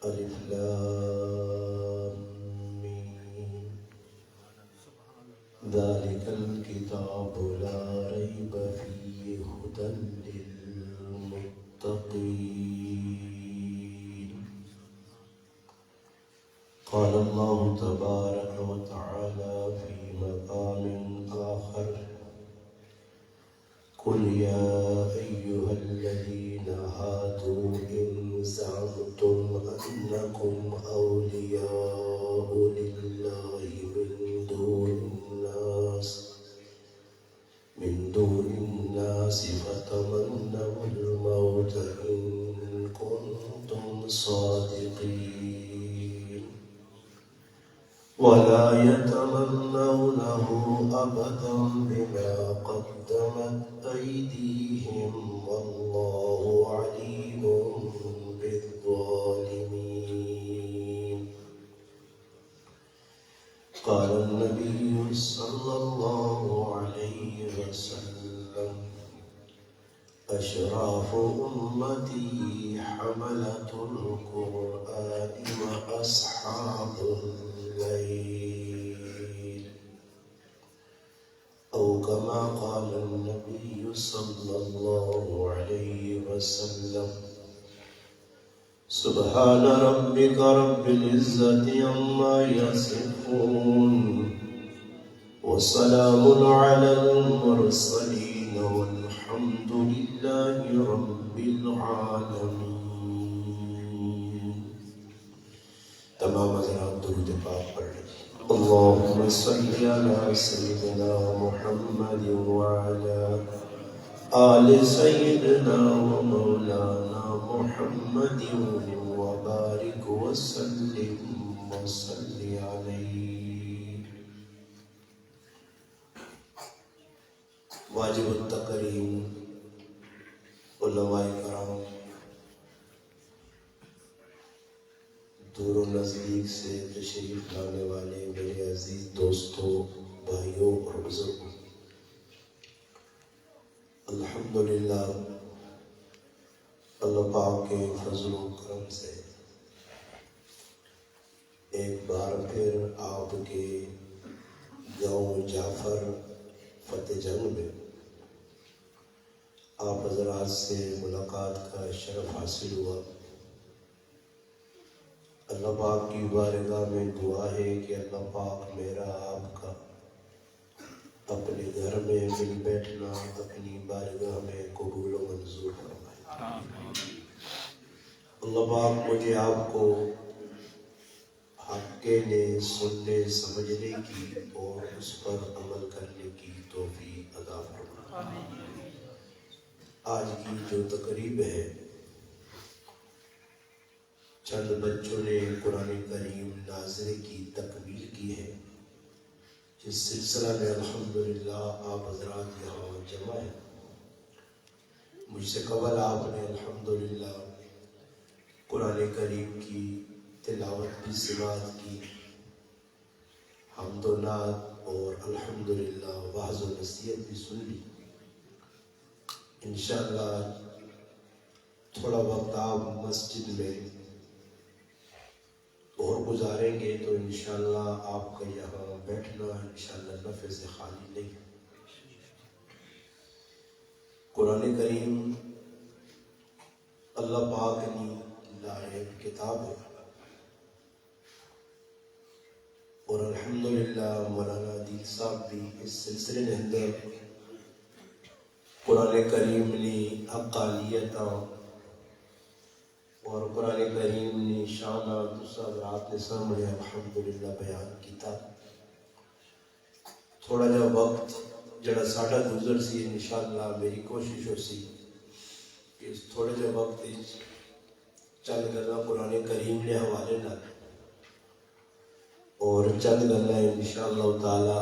الف لام میم ذلك الكتاب لا ريب فيه هدى للمتقين. قال الله تبارك وتعالى في مقام آخر: قل يا أيها الذين هادوا إن زعمتم أنكم أولياء لله من دون الناس فتمنوا الموت إن كنتم صادقين ولا يتمنونه أبدا بما قدمت أيديهم والله عليم بالظالمين. قال النبي صلى الله عليه وسلم: أشراف أمتي حملة القرآن وأصحاب الليل، أو كما قال النبي صلى الله عليه وسلم: سبحان ربك رب العزة عما يصفون وسلام على المرسلين والحمد لله رب العالمين. تمام حضرات درود پاک پڑھ لیں. اللهم صل على سيدنا محمد وعلى آل سيدنا ومولانا محمد وبارك وسلم وصل عليه. واجب التکریم علماء کرام، دور و نزدیک سے تشریف لانے والے میرے عزیز دوستوں، بھائیوں اور بزرگوں، الحمدللہ اللہ پاک کے فضل و کرم سے ایک بار پھر آپ کے گاؤں جعفر فتح جنگ میں آپ حضرات سے ملاقات کا شرف حاصل ہوا. اللہ پاک کی بارگاہ میں دعا ہے کہ اللہ پاک میرا آپ کا اپنے گھر میں مل بیٹھنا اپنی بارگاہ میں قبول و منظور فرمائے. اللہ پاک مجھے آپ کو حق کے نے سننے سمجھنے کی اور اس پر عمل کرنے کی توفیق عطا فرمائے. آج کی جو تقریب ہے، چند بچوں نے قرآن کریم ناظرے کی تکمیل کی ہے، جس سلسلہ میں الحمدللہ آپ حضرات یہاں جمع ہیں. مجھ سے قبل آپ نے الحمدللہ قرآن کریم کی تلاوت بھی سماعت کی، حمد و نعت اور الحمدللہ وعظ و نصیحت بھی سن لی. انشاءاللہ تھوڑا وقت آپ مسجد میں اور گزاریں گے تو انشاءاللہ آپ کا یہاں بیٹھنا انشاءاللہ نفع سے خالی نہیں. قرآن کریم اللہ پاک نے لائق کتاب ہے، اور الحمدللہ مولانا عدیل صاحب بھی اس سلسلے کے اندر قرآن کریم نے اقالیتاں اور قرآن کریم نے شانہ دوسرا رات نے سامنے الحمدللہ بیان کیتا. تھوڑا جا وقت جڑا ساڈا گزر سی، انشاءاللہ میری کوشش ہو سی کہ اس تھوڑے جا وقت چند گلاں قرآن کریم کے حوالے نہ اور چند گلاں انشاءاللہ تعالی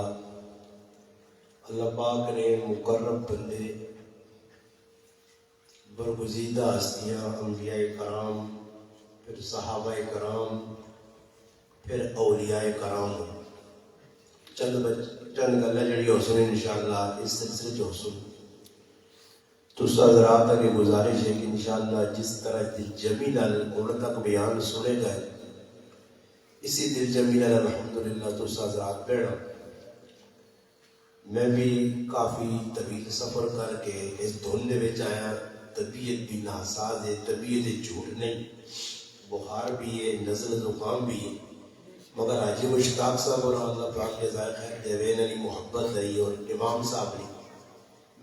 اللہ پاک نے مقرب بندے، برگزیدہ ہستیاں، انبیاء کرام، پھر صحابہ کرام، پھر اولیاء کرام، چند گلاں جڑی ہو سن انشاءاللہ اس سلسلے جو سن. تو حضرات کی گزارش ہے کہ انشاءاللہ جس طرح دل جمی نال ان تک بیان سنے گئے اسی دل جمی نال الحمدللہ تو حضرات بیڑا میں بھی کافی طویل سفر کر کے اس دھن دے وچ آیا. طبیعت بھی ناساز ہے, طبیعت جھوٹ نہیں, بخار بھی ہے, نزل زکام بھی ہے, مگر حاجی مشتاق صاحب اور اللہ پاک کے ذائقہ دیوین علی محبت رہی اور امام صاحب نے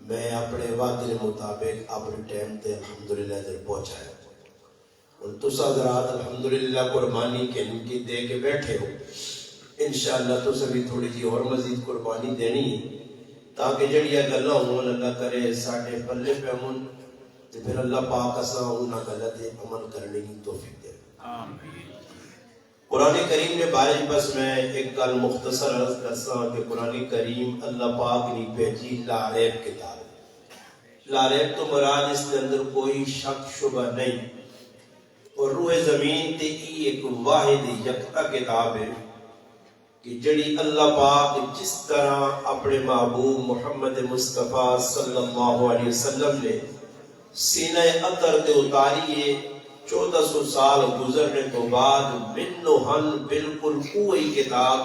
میں اپنے وعدے مطابق اپنے ٹائم تے الحمدللہ ادھر پہنچایا. اور تس حضرات الحمدللہ قربانی کے ان کی دے کے بیٹھے ہو. انشاءاللہ تو سبھی تھوڑی جی اور مزید قربانی دینی ہے تاکہ جڑیاں گلاں ہون اللہ کرے ساڈے پلے پہ ہون تے پھر اللہ پاک اساں انہاں گلاں تے عمل کرنے کی توفیق دے. آمین. قرآن کریم نے بارے بس میں ایک گل مختصر عرض کرساں کہ قرآن کریم اللہ پاک نے بھیجی لا ریب کتاب. لا ریب تو مراد اس کے اندر کوئی شک شبہ نہیں اور روح زمین تے ای ایک واحد یکتا کتاب ہے کہ جڑی اللہ پاک جس طرح اپنے محبوب محمد مصطفیٰ صلی اللہ علیہ وسلم نے سینہ اطہر تے اتاری ہے 1400 سال گزرنے تو بعد منو ہن بالکل کوئی کتاب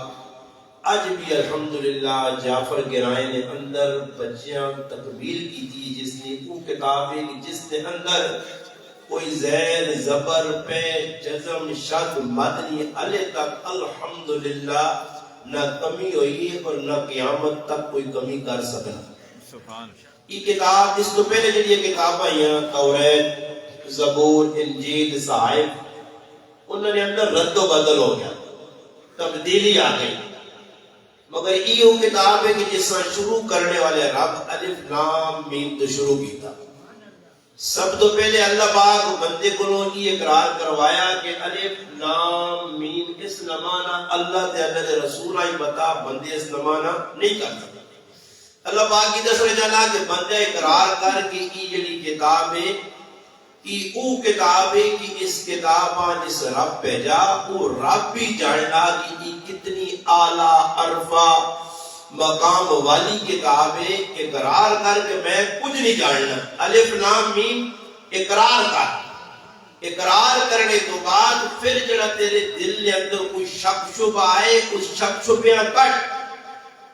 اج بھی الحمدللہ جعفر گرائے نے اندر بچیاں تکمیل کی تھی جس نے وہ کتاب ہے جس نے اندر کوئی زیر زبر پہ جزم شد مدنی علی تک الحمدللہ نہ کمی ہوئی اور نہ قیامت تک کوئی کمی کر سکنا. سبحان. یہ کتاب اس تو پہلے جڑی یہ کتاب آئیاں توریت زبور انجیل صحائف انہوں نے اندر رد و بدل ہو گیا, تبدیلی آ گئی, مگر یہ وہ کتاب ہے کہ جس سے شروع کرنے والے رب الف لام میم تو شروع کیتا. سب تو پہلے اللہ پاک بندے کو یہ اقرار کروایا کہ الف لام میم اس نمانا اللہ تے اللہ دے رسول آئی بتا بندے اس نمانا نہیں کر سکتے. اللہ پاک کی دسویں جانا کہ بندے اقرار کر کے یہ جڑی کتاب ہے یہ او کتاب ہے کہ اس کتاباں جس رب بھیجا وہ رب بھی جاننا کہ یہ کتنی اعلیٰ عرفہ مقام والی کتاب ہے. اقرار کر کے میں کچھ نہیں جاننا. الف لام میم اقرار کر, اقرار کرنے تو بعد پھر جڑا تیرے دل کے اندر کوئی شک شبہ آئے اس شک شبہ کٹ.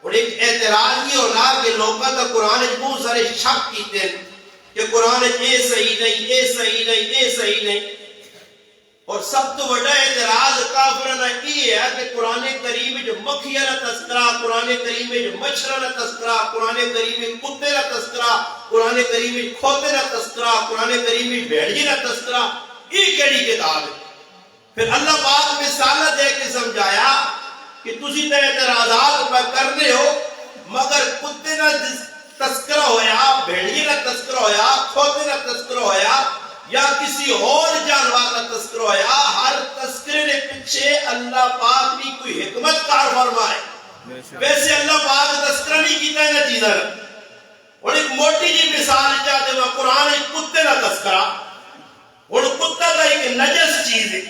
اور ایک اعتراض یہ ہونا کہ لوگوں کا قرآن بہت سارے شک کیتے ہیں کہ قرآن اے صحیح نہیں, اے صحیح نہیں, اے صحیح نہیں. اور سب تو بڑا اعتراض کافرانہ یہ ہے کہ قرآن کریم جو مکھیاں کا تذکرہ, قرآن کریم جو مچھراں کا تذکرہ, قرآن کریم کتے کا تذکرہ, قرآن کریم کھوتے کا تذکرہ, قرآن کریم بھیڑیے کا تذکرہ, یہ کیڑی کتاب ہے؟ پھر اللہ پاک مثال دے کے سمجھایا کہ تسی تے اعتراضات پر کرنے ہو مگر کتے کا تذکرہ ہویا, بھیڑیے کا تذکرہ ہویا, کھوتے کا تذکرہ ہویا یا کسی اور جانور کا تذکرہ ہویا, ہر تذکرے نے پیچھے اللہ پاک نے کوئی حکمت کار فرمائے. ویسے اللہ پاک تذکرہ نہیں کیتا ہے نہ چیزہ. اور ایک موٹی جی مثال چاہتے ہیں قرآن ایک کتے کا تذکرہ. اور کتا کا ایک نجس چیز ہے,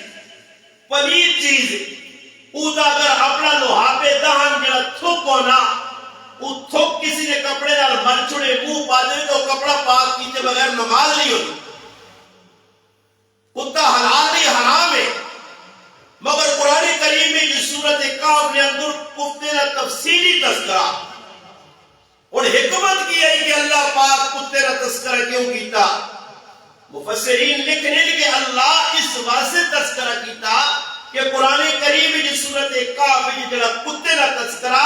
پلید چیز ہے. اوہ اگر اپنا لوہا دہن جڑا تھوک ہونا وہ تھوک کسی نے کپڑے نال مر چھڑے منہ پا دے تو کپڑا پاک کیتے بغیر نماز نہیں ہوتی. کتا حلال نہیں حرام ہے, مگر قرآن کریم میں جس صورت کاف نے اندر کتے کا تفصیلی تذکرہ اور حکمت کی ہے کہ اللہ پاک کتے کا تذکرہ کیوں کیتا. مفسرین لکھنے کہ اللہ اس واسطے تذکرہ کیتا کہ قرآن کریم میں جس صورت کاف میں جڑا کتے کا تذکرہ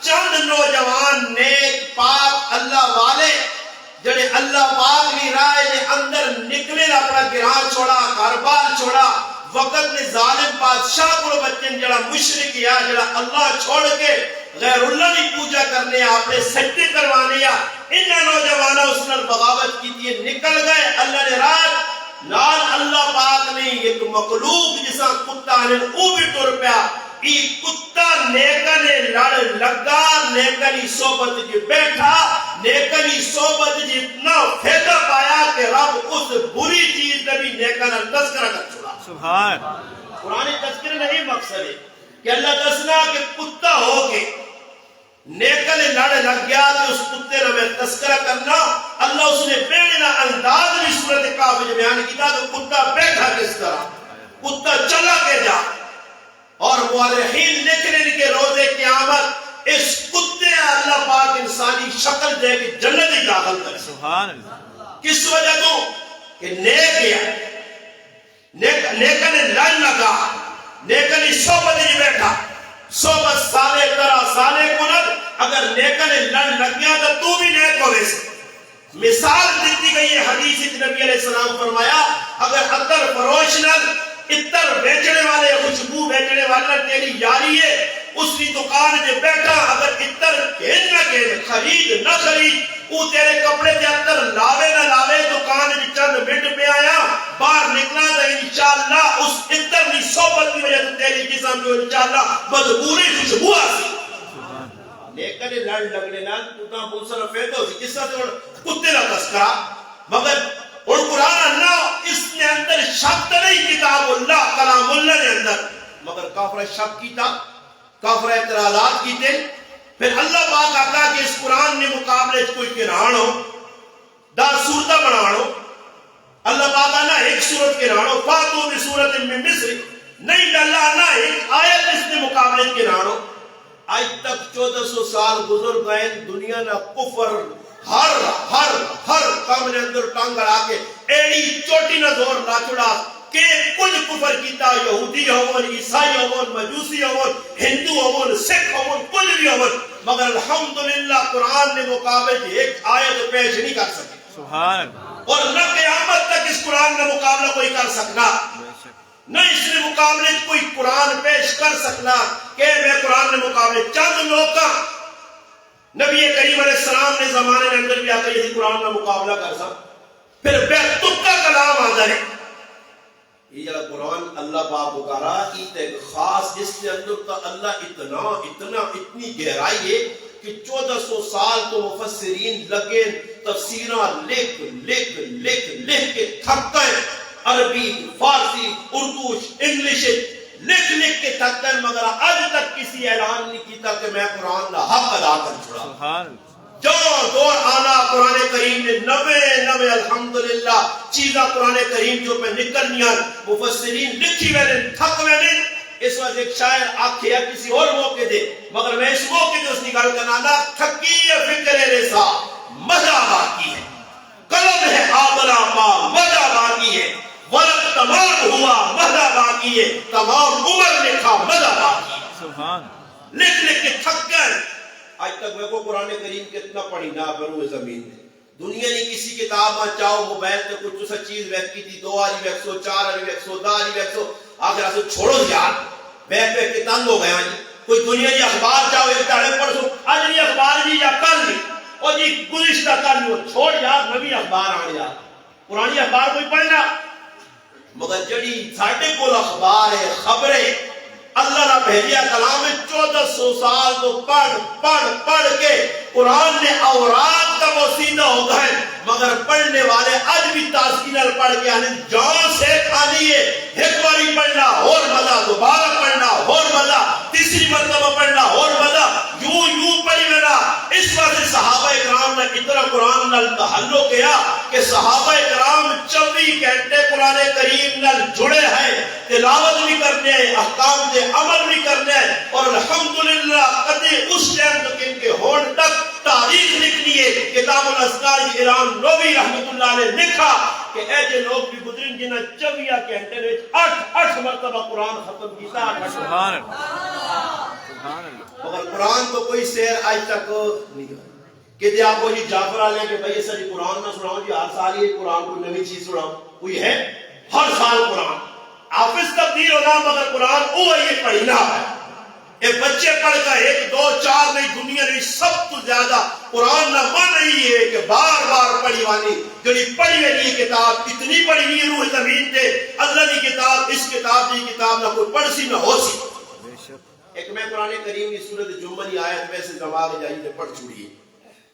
چند نوجوان نیک پاک اللہ والے جڑے اللہ پاک کی راہ دے اندر نکلے اپنا گراں چھوڑا, کاروبار چھوڑا, وقت نے ظالم بادشاہ کو بچن جڑا مشرک یا جڑا اللہ چھوڑ کے غیر اللہ کی پوجا کرنے اپنے سجدے کروانے یا ان نوجوانوں اس نے بغاوت کی تھی نکل گئے اللہ نے رات نال. اللہ پاک نے ایک مخلوق جسا کتا نے او بھی ٹر پیا. ای کتا نیکنے لڑ لگا, نیکنی صحبت جی بیٹھا, نیکنی صحبت جی اتنا فیدہ پایا کہ رب اس بری چیز نے بھی نیکنہ تذکرہ کر چھوڑا. سبحان. قرآن تذکرہ نہیں مقصد ہے کہ اللہ دسنا کہ کتا ہو کے نیکنے لڑ لگ گیا کہ اس کتے نے میں تذکرہ کرنا. اللہ اس نے بیڑنا انداز بھی صورت کاف جو بیان کیا تو کتا بیٹھا کس طرح کتا چلا کے جا اور مورخین لکھنے کے روزے قیامت اس کتے اللہ پاک انسانی شکل دے کے جنت ہی داخل کرے سبحان اللہ کس وجہ تو کہ نیک گیا نیکن لن لگا نیکن صحبت ہی بیٹھا صحبت سالے طرح سالے کنر اگر نیکن لن لگ گیا تو بھی نیک ہو ویسے مثال دیتی گئی ہے حدیث نبی علیہ السلام فرمایا اگر عطر فروش نل عطر بیچنے والے خوشبو بیچنے والا تیری یاری ہے اس کی دکان جو بیٹھا اگر عطر کہن نہ کہن خرید نہ خرید وہ تیرے کپڑے کے عطر لاوے نہ لاوے دکان جو چند منٹ پہ آیا باہر نکلا تو انشاءاللہ اس عطر کی صحبت کی وجہ سے تیری جسم جو انشاءاللہ بدبوری خوشبو آسی لیکن لڑ لگنے نال کتا بولسر فیدو سی کس طرح سے کتے نہ تذکرہ مگر اور قرآن اللہ اس نے اندر شک نہیں کتاب اللہ کلام اللہ نے اندر مگر کافر شک کیتا کافر اعتراضات کیتے پھر اللہ پاک آقا کہ اس قرآن نے مقابلے کوئی کرانو دا صورتہ بنانو اللہ پاک آنا ایک صورت کرانو فاتو بھی صورت میں مصر نہیں اللہ آنا ایک آیت اس نے مقابلے کرانو آج تک 1400 سال گزر گئے دنیا نہ کفر ہر کام نے اندر ٹانگ اڑا کے ایڑی چوٹی نہ زور نہ چھڑا کہ کچھ کفر کیتا یہودی ہون عیسائی ہون مجوسی ہون ہندو ہون سکھ ہون کچھ بھی ہون مگر الحمدللہ قرآن نے مقابلے ایک آیت پیش نہیں کر سکے سبحان اور نہ قیامت تک اس قرآن کا مقابلہ کوئی کر سکنا نہ اس نے مقابلے کوئی قرآن پیش کر سکنا کہ میں قرآن نے مقابلے چند لوگ کا نبی کریم علیہ السلام نے زمانے میں اندر بھی آتا یہ قرآن کا مقابلہ کر سکتا پھر بیتب کا کلام آتا ہے یہ جگہ قرآن اللہ پاک بکارا ایک خاص اس کے اندر کا اللہ اتنی گہرائی ہے کہ 1400 سال تو مفسرین لگے تفسیرہ لکھ کے تھک گئے عربی فارسی اردو انگلش لکھ کے تھک گئے مگر آج تک کسی اعلان نہیں کیتا کہ میں قرآن کا حق ادا کر چھوڑا سبحان جو دور آنا قرآن کریم نے نوے الحمدللہ چیزاں قرآن کریم جو پہ نکلنیاں مفسرین لکھی میں نے تھک میں نے اس وقت ایک شاعر آکھے یا کسی اور موقع دے مگر میں اس موقع دے اس نگال کرنا نا تھکی فکر ریسا مزہ باقی ہے قلم ہے آبرا پا مزہ باقی ہے ورق تمام ہوا مزہ باقی ہے تمام عمر لکھا مزہ باقی ہے سبحان لکھ کے تھک گئے آج تک میں کو قرآن کریم کتنا پڑھی نہ بروئے زمین میں دنیا نہیں کسی کتاب میں چاہو موبائل تے کچھ اسا چیز ویک کی تھی 2 آری ویک 100 4 آری ویک 100 10 آری ویک 100 آخر اسے چھوڑو یار بیک کے تنگ ہو گیا جی کوئی دنیا جی اخبار چاہو ایک داڑے پڑھو آج نہیں اخبار جی یا کل نہیں اور جی گزشتہ کل نہیں چھوڑ یار نبی اخبار آنے یار پرانی اخبار کوئی پڑھنا مگر جڑی ساڑھے کو اخبار ہے خبریں اللہ نے بھیجیا کلام 1400 سال تو پڑھ کے قرآن نے اوراد کا وسیلہ ہو گئے مگر پڑھنے والے آج بھی تازگینل پڑھ کے آنے جان سے آنی ہے ایک باری پڑھنا اور مزہ دوبارہ پڑھنا اور مزہ تیسری مرتبہ پڑھنا اور مزہ یوں پڑھی میرا اس وقت صحابہ اکرام نے اتنا قرآن نل تحلق کیا کہ صحابہ اکرام 24 گھنٹے قرآن کریم نل جڑے ہیں تلاوت بھی کرنے ہیں احکام دے عمل بھی کرنے ہیں اور الحمدللہ قدی اس ٹائم تک ان کے ہون تک تاریخ لکھنی ہے کتاب الاذکار ایران نووی رحمت اللہ نے لکھا کہ اے جو لوگ بھی گزریں جنہیں 24 گھنٹے میں 8 مرتبہ قرآن ختم کیتا سبحان اللہ مگر قرآن تو کوئی سیر آج تک نہیں ہے کہ دے آپ کو جی جعفرہ لیں کہ بھئی ساری قرآن نہ سناؤ جی ہر سال یہ قرآن کو نئی چیز سناؤ کوئی ہے ہر سال قرآن حافظ تبدیل ہونا مگر قرآن وہ یہ پڑھنا ہے ایک بچے پڑھ کر 1 2 4 نہیں دنیا نہیں سب تو زیادہ قرآن نہ من نہیں ہے کہ بار پڑھی وانی جڑی پڑھی ہوئی کتاب اتنی پڑھی ہوئی روح زمین تے اللہ کی کتاب اس کتاب کی کتاب نہ کوئی پڑھ سی نہ ہو سی ایک میں قرآن کریم کی سورۃ جمعہ کی آیت میں سے دماغ جائیں تے پڑھ چھوڑی ہے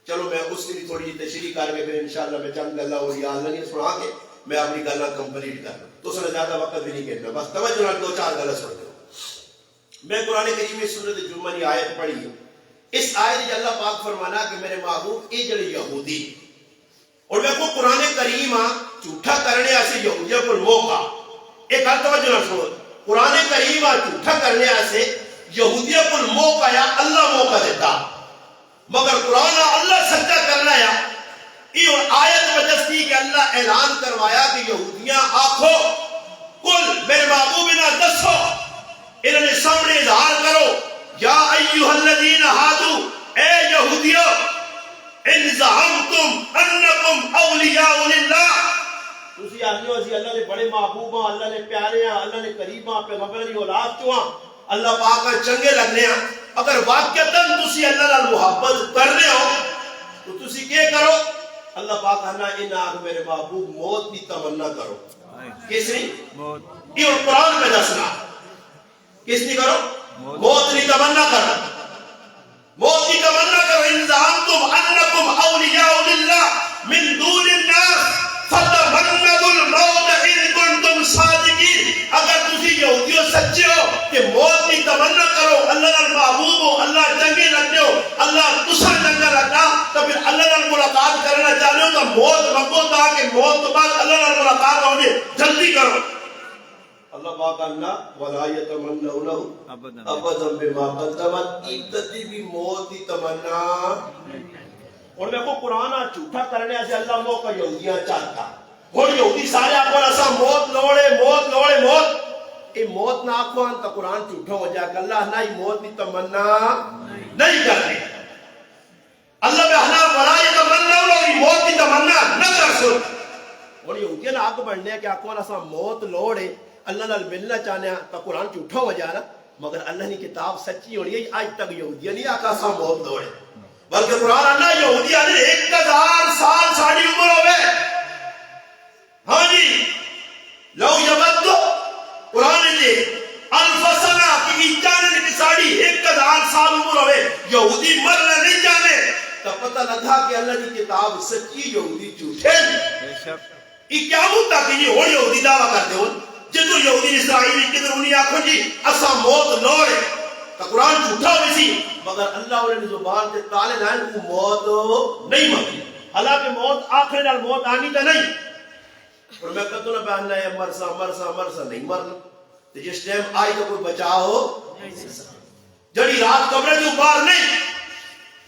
چلو میں اس کی بھی تھوڑی جی تشریح کر کے پھر انشاءاللہ میں چند گلا اور یاد نہیں سنا کے میں اپنی گلا کمپلیٹ کر تو سر زیادہ وقت بھی نہیں کہنا بس توجہ نال 2 4 گلا سن لو میں قرآن کریم میں سورۃ جمعہ کی آیت پڑھی ہے اس آیت میں اللہ پاک فرمانا کہ میرے محبوب اے جڑے یہودی اور میں کو قرآن کریم جھوٹا کرنے سے یہودیوں کو موقع ایک ہر توجہ نہ سنو قرآن کریم جھوٹا کرنے سے یہودیوں کو موقع یا اللہ موقع دیتا مگر قرآن اللہ سچا کرنا یا یہ آیت وجستی کہ اللہ اعلان کروایا کہ یہودیاں آنکھو کل میرے محبوبنا دسو انہوں نے سامنے اظہار کرو یا ایوہ الذین ہادو اے یہودیوں ان زعمتم انکم اولیاء للہ تسی آدھیوں اسی اللہ نے بڑے محبوب ہیں اللہ نے پیارے ہیں اللہ نے قریب ہیں پیغمبر کی اولاد چوں ہیں اللہ پاک کا چنگے لگنے ہیں اگر واقعتاً تسی اللہ نال محبت کرنے ہو تو تسی کیا کرو اللہ پاک کہنا ان آگ میرے محبوب موت کی تمنا کرو کس نہیں موت یہ قرآن میں دسنا کس نہیں کرو موت کی تمنا کرو موت کی تمنا کرو ان زعمتم انکم اولیاء للہ من دون الناس فتمنوا الموت ان کنتم صادقین اگر تسی یہودیوں سچے ہو کہ موت کی تمنا کرو اللہ نال محبوب ہو اللہ چنگے لگتے ہو اللہ تسا چنگا لگنا تو پھر اللہ نال ملاقات کرنا چاہتے ہو تو موت منگو تاکہ موت تو بعد اللہ نال ملاقات ہونے جلدی کرو اللہ پاک اللہ وَلَا يَتَمَنَّوْنَهُ أَبَدًا بِمَا قَدَّمَتْ ایک بھی موت کی تمنا اور میں کو قرآن جھوٹا کرنے سے اللہ موقع یہودیاں چاہتا اور یہودی سارے آپ کو ایسا موت لوڑے موت یہ موت نہ آپ کو تو قرآن جھوٹا ہو جائے کہ اللہ نہ ہی موت کی تمنا نہیں کرتے اللہ بے حنا وَلَا يَتَمَنَّوْنَهُ موت کی تمنا نہ کر سن اور یہودیاں آگ بڑھنے کہ آپ کو ایسا موت لوڑے اللہ نال ملنا چاہنے ہیں تو قرآن جھوٹا ہو جائے نا مگر اللہ نے کتاب سچی ہو رہی ہے آج تک یہودیاں نہیں آقا سا موت دوڑے بلکہ قرآن اللہ یہودیاں نے 1000 سال ساڑھی عمر ہوئے ہاں جی لو یبدو قرآن جی الفسنہ کی جانے کی ساڑھی 1000 سال عمر ہوئے یہودی مرنے نہیں جانے تو پتہ نہ تھا کہ اللہ کی کتاب سچی یہودی جھوٹے یہ کیا ہوتا کہ یہ ہو یہودی دعویٰ کرتے ہو جدو یہودی اسرائیلی کدھر انہیں آنکھوں جی اسا موت لوڑے تو قرآن جھوٹا ہوئی سی مگر اللہ انہیں زبان سے تالے لائن وہ موت نہیں مانگی حالانکہ موت آخر نال موت آنی تا نہیں اور میں کہتا ہوں بہننا ہے مرسا نہیں مرنا تو جس ٹائم آئی تو کوئی بچا ہو جڑی رات قبریں جو بار نہیں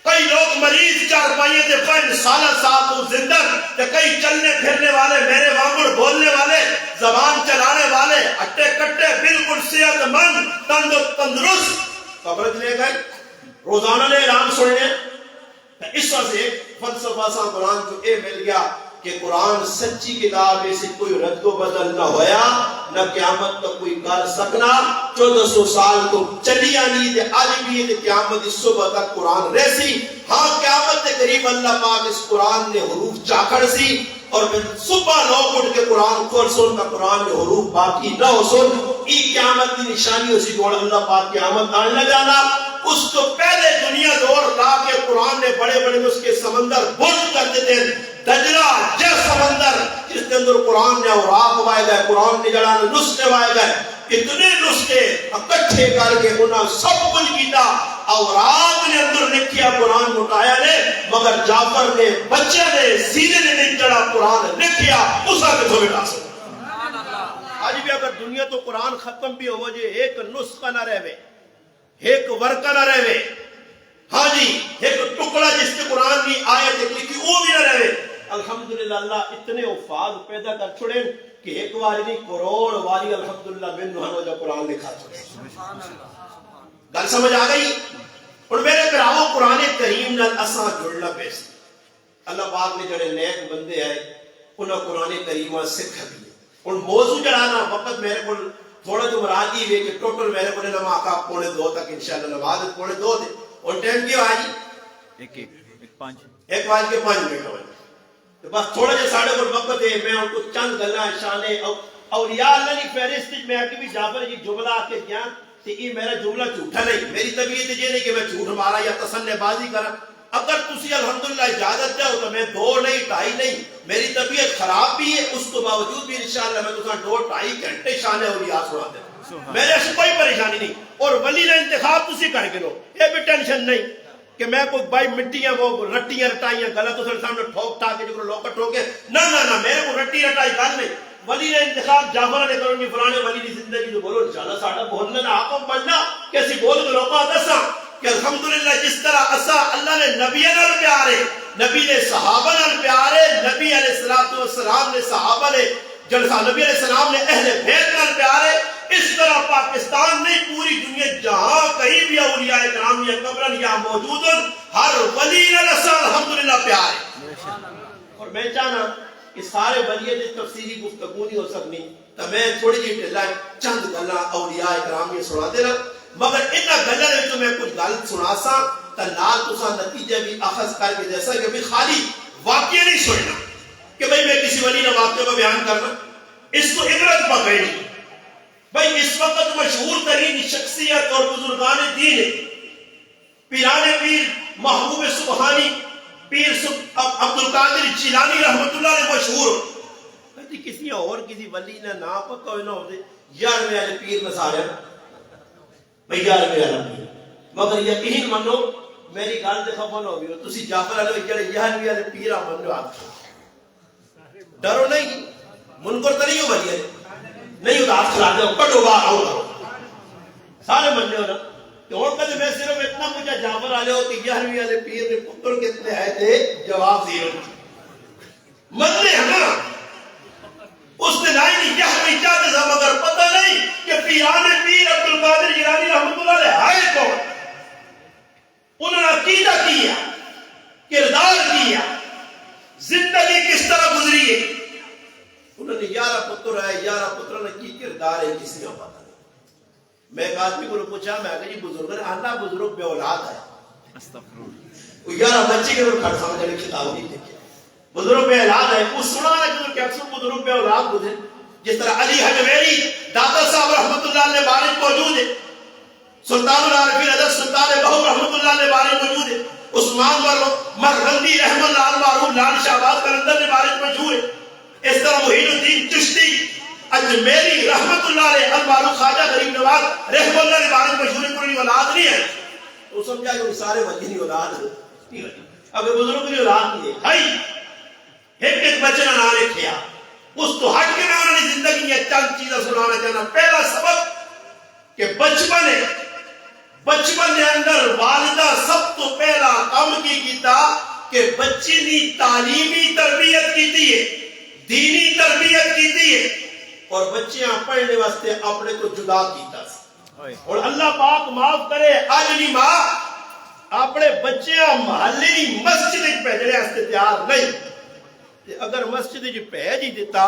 کئی لوگ مریض چار پائیے تھے 5 سال تو زندہ کہ کئی چلنے پھرنے والے میرے وانگڑ بولنے والے زبان چلانے والے اٹے کٹے بالکل صحت مند تندرست قبر لے گئے روزانہ نے اعلان سننے اس وجہ سے فلسفہ سا قرآن کو اے مل گیا کہ قرآن سچی کتاب سے کوئی رد و بدل نہ ہویا نہ قیامت تک کوئی کر سکنا 1400 سال تو چلی آنی تھے آج بھی ہے قیامت اس صبح تک قرآن رہسی ہاں قیامت قریب اللہ پاک اس قرآن نے حروف چاکھڑ سی اور پھر صبح لوگ اٹھ کے قرآن کھول سن کا قرآن نے حروف باقی نہ ہو سن ای قیامت کی نشانی اسی دوڑ اللہ پاک قیامت آنے نہ جانا اس کو پہلے دنیا دور لا کے قرآن نے بڑے بڑے اس کے سمندر بند کر دیتے دجلہ جس سمندر جس کے اندر قرآن نے اوراق وائے گئے قرآن نے جڑانے نسخے وائے گئے اتنے نسخے اکٹھے کر کے انہاں سب کچھ کیتا اوراق نے اندر لکھیا قرآن مٹایا نے مگر جعفر نے بچے نے سینے نے نہیں جڑا قرآن لکھیا اسا کے دھوے ڈا سکتا آج بھی اگر دنیا تو قرآن ختم بھی ہو جائے ایک نسخہ نہ رہے ایک ورقہ نہ رہے ہاں جی ایک ٹکڑا جس کے قرآن کی آیت لکھی وہ بھی نہ رہے الحمدللہ اللہ اتنے افاظ پیدا کر چھوڑے کہ ایک واری نہیں کروڑ واری الحمدللہ بن نوحہ جو قرآن لکھا چھوڑے گل سمجھ آ گئی اور میرے کراؤ قرآن کریم نال اساں جڑنا پیس اللہ پاک نے جڑے نیک بندے آئے انہاں قرآن کریمہ سکھ دی اور موضوع جڑانا وقت میرے کو تھوڑا جو مرادی ہوئے کہ ٹوٹل میرے کو نماز آقا 2:45 تک انشاءاللہ نماز 2:45 دے اور ٹائم کیوں آئی 1:05 ہوئے تو بس تھوڑا جے ساڑھے کو وقت ہے میں ان کو چند گلہ شانے اولیاء اللہ کی فہرست میں آکے بھی جعفر جی جملہ آکے دیا کہ یہ میرا جملہ جھوٹا نہیں میری طبیعت یہ نہیں کہ میں جھوٹ مارا یا تسنے بازی کرا اگر تسی الحمدللہ اجازت جاؤ تو میں 2 نہیں 2.5 نہیں میری طبیعت خراب بھی ہے اس کو باوجود بھی انشاءاللہ میں تسا 2-2.5 گھنٹے شانے اولیاء سنا دیں میرے سے کوئی پریشانی نہیں اور ولی نے انتخاب تسی کر کے لو یہ بھی ٹینشن نہیں کہ میں کوئی بھائی مٹیاں وہ رٹیاں رٹائیاں غلط اس سامنے ٹھوک ٹھا کے جو لوگ ٹھوکے نہ میرے کو رٹی رٹائی گل نہیں. ولی نے انتخاب جعفر نے کرو نہیں فلانے ولی کی زندگی تو بولو انشاءاللہ ساڈا بولنے دا حکم بننا کہ اسی بول کے لوکاں دساں کہ الحمدللہ جس طرح اسا اللہ نے نبیوں نال پیار ہے, نبی نے صحابہ نال پیار ہے, نبی علیہ الصلوۃ والسلام نے صحابہ نے جلسہ نبی علیہ السلام نے اہل بیت نال پیار ہے, اس طرح پاکستان نہیں پوری دنیا جہاں کہیں بھی اولیاء کرام یا قبرن یا موجود ہر ولی نال اسا الحمدللہ پیار ہے. اور میں چاہنا کہ سارے ولیوں کی تفصیلی گفتگو نہیں ہو سکنی تو میں تھوڑی جی ٹھلا چند گلاں اولیاء کرام یہ سنا دینا, مگر انہاں گلاں وچ میں کچھ گل سنا سا تے نال تساں نتیجے بھی اخذ کر کے جیسا کہ خالی واقعہ نہیں سننا کہ بھئی میں کسی ولی نے واقعہ کو بیان کرنا, اس کو عبرت پکڑنی. بھئی اس وقت مشہور ترین شخصیت اور بزرگان دین پیران پیر محبوب سبحانی پیر عبد القادر جیلانی رحمت اللہ علیہ مشہور کہتی کسی اور کسی ولی نے نہ پکا ہوئے نہ ہوتے 11ویں والے پیر نسارے بھئی 11ویں والا پیر, مگر یقین منو میری گل دے خبر ہو گئی تسی جعفر علیہ جڑے 11ویں والے پیر آ منو آپ ڈرو نہیں منکر تو نہیں ہو ولی نہیں ہوتا ہاتھ کھلا دو کٹو باہر آؤ سارے مننے ہو نا کہ اور کہتے میں صرف اتنا مجھے جعفر آلے ہو کہ 11ویں والے پیر نے پتر کتنے آئے تھے جواب زیرو مننے ہیں نا اس نے نائی نہیں 11ویں چاہتے تھا مگر پتہ نہیں کہ پیران پیر عبد القادر جیلانی رحمت اللہ علیہ آئے کون, انہوں نے عقیدہ کیا, کردار کیا, زندگی کس طرح گزری ہے, انہوں نے 11 پتر آئے 11 پتر نے کی کردار ہے کسی کا پتہ نہیں. میں ایک آدمی کو پوچھا میں کہا جی بزرگ نے آنا بزرگ بے اولاد ہے وہ 11 بچے کے وہ کھڑ سمجھنے کی کتاب نہیں دیکھے بزرگ بے اولاد ہے وہ سنا ہے کہ اکثر بزرگ بے اولاد گزرے جس طرح علی حجویری دادا صاحب رحمت اللہ علیہ بارک موجود ہے, سلطان العارفین حضرت سلطان بہو رحمت اللہ علیہ بارک موجود ہے, عثمان مرغندی رحمت اللہ علیہ معروف لال شہباز قلندر نے بارک مشہور ہے, اس طرح محین الدین چشتی اجمیری رحمت اللہ علیہ المعروف خواجہ غریب نواز رحمت اللہ علیہ بارک مشہور ہے, کوئی اولاد نہیں ہے تو سمجھا کہ سارے ولی نہیں اولاد نہیں ہے. اگر بزرگ کی اولاد نہیں ہے بھائی ایک بچے کا نام لکھیا اس تو ہٹ کے میں انہوں نے زندگی میں چند چیزیں سنانا چاہنا. پہلا سبق کہ بچپن کے اندر والدہ سب تو پہلا کام کی کیتا کہ بچی نے تعلیمی تربیت کی ہے, دینی تربیت کی ہے اور بچیاں پڑھنے واسطے اپنے کو جدا کیتا سی. اور اللہ پاک معاف کرے اج نہیں ماں اپنے بچیاں محلے کی مسجد بھیجنے واسطے تیار نہیں, اگر مسجد بھیج ہی دیتا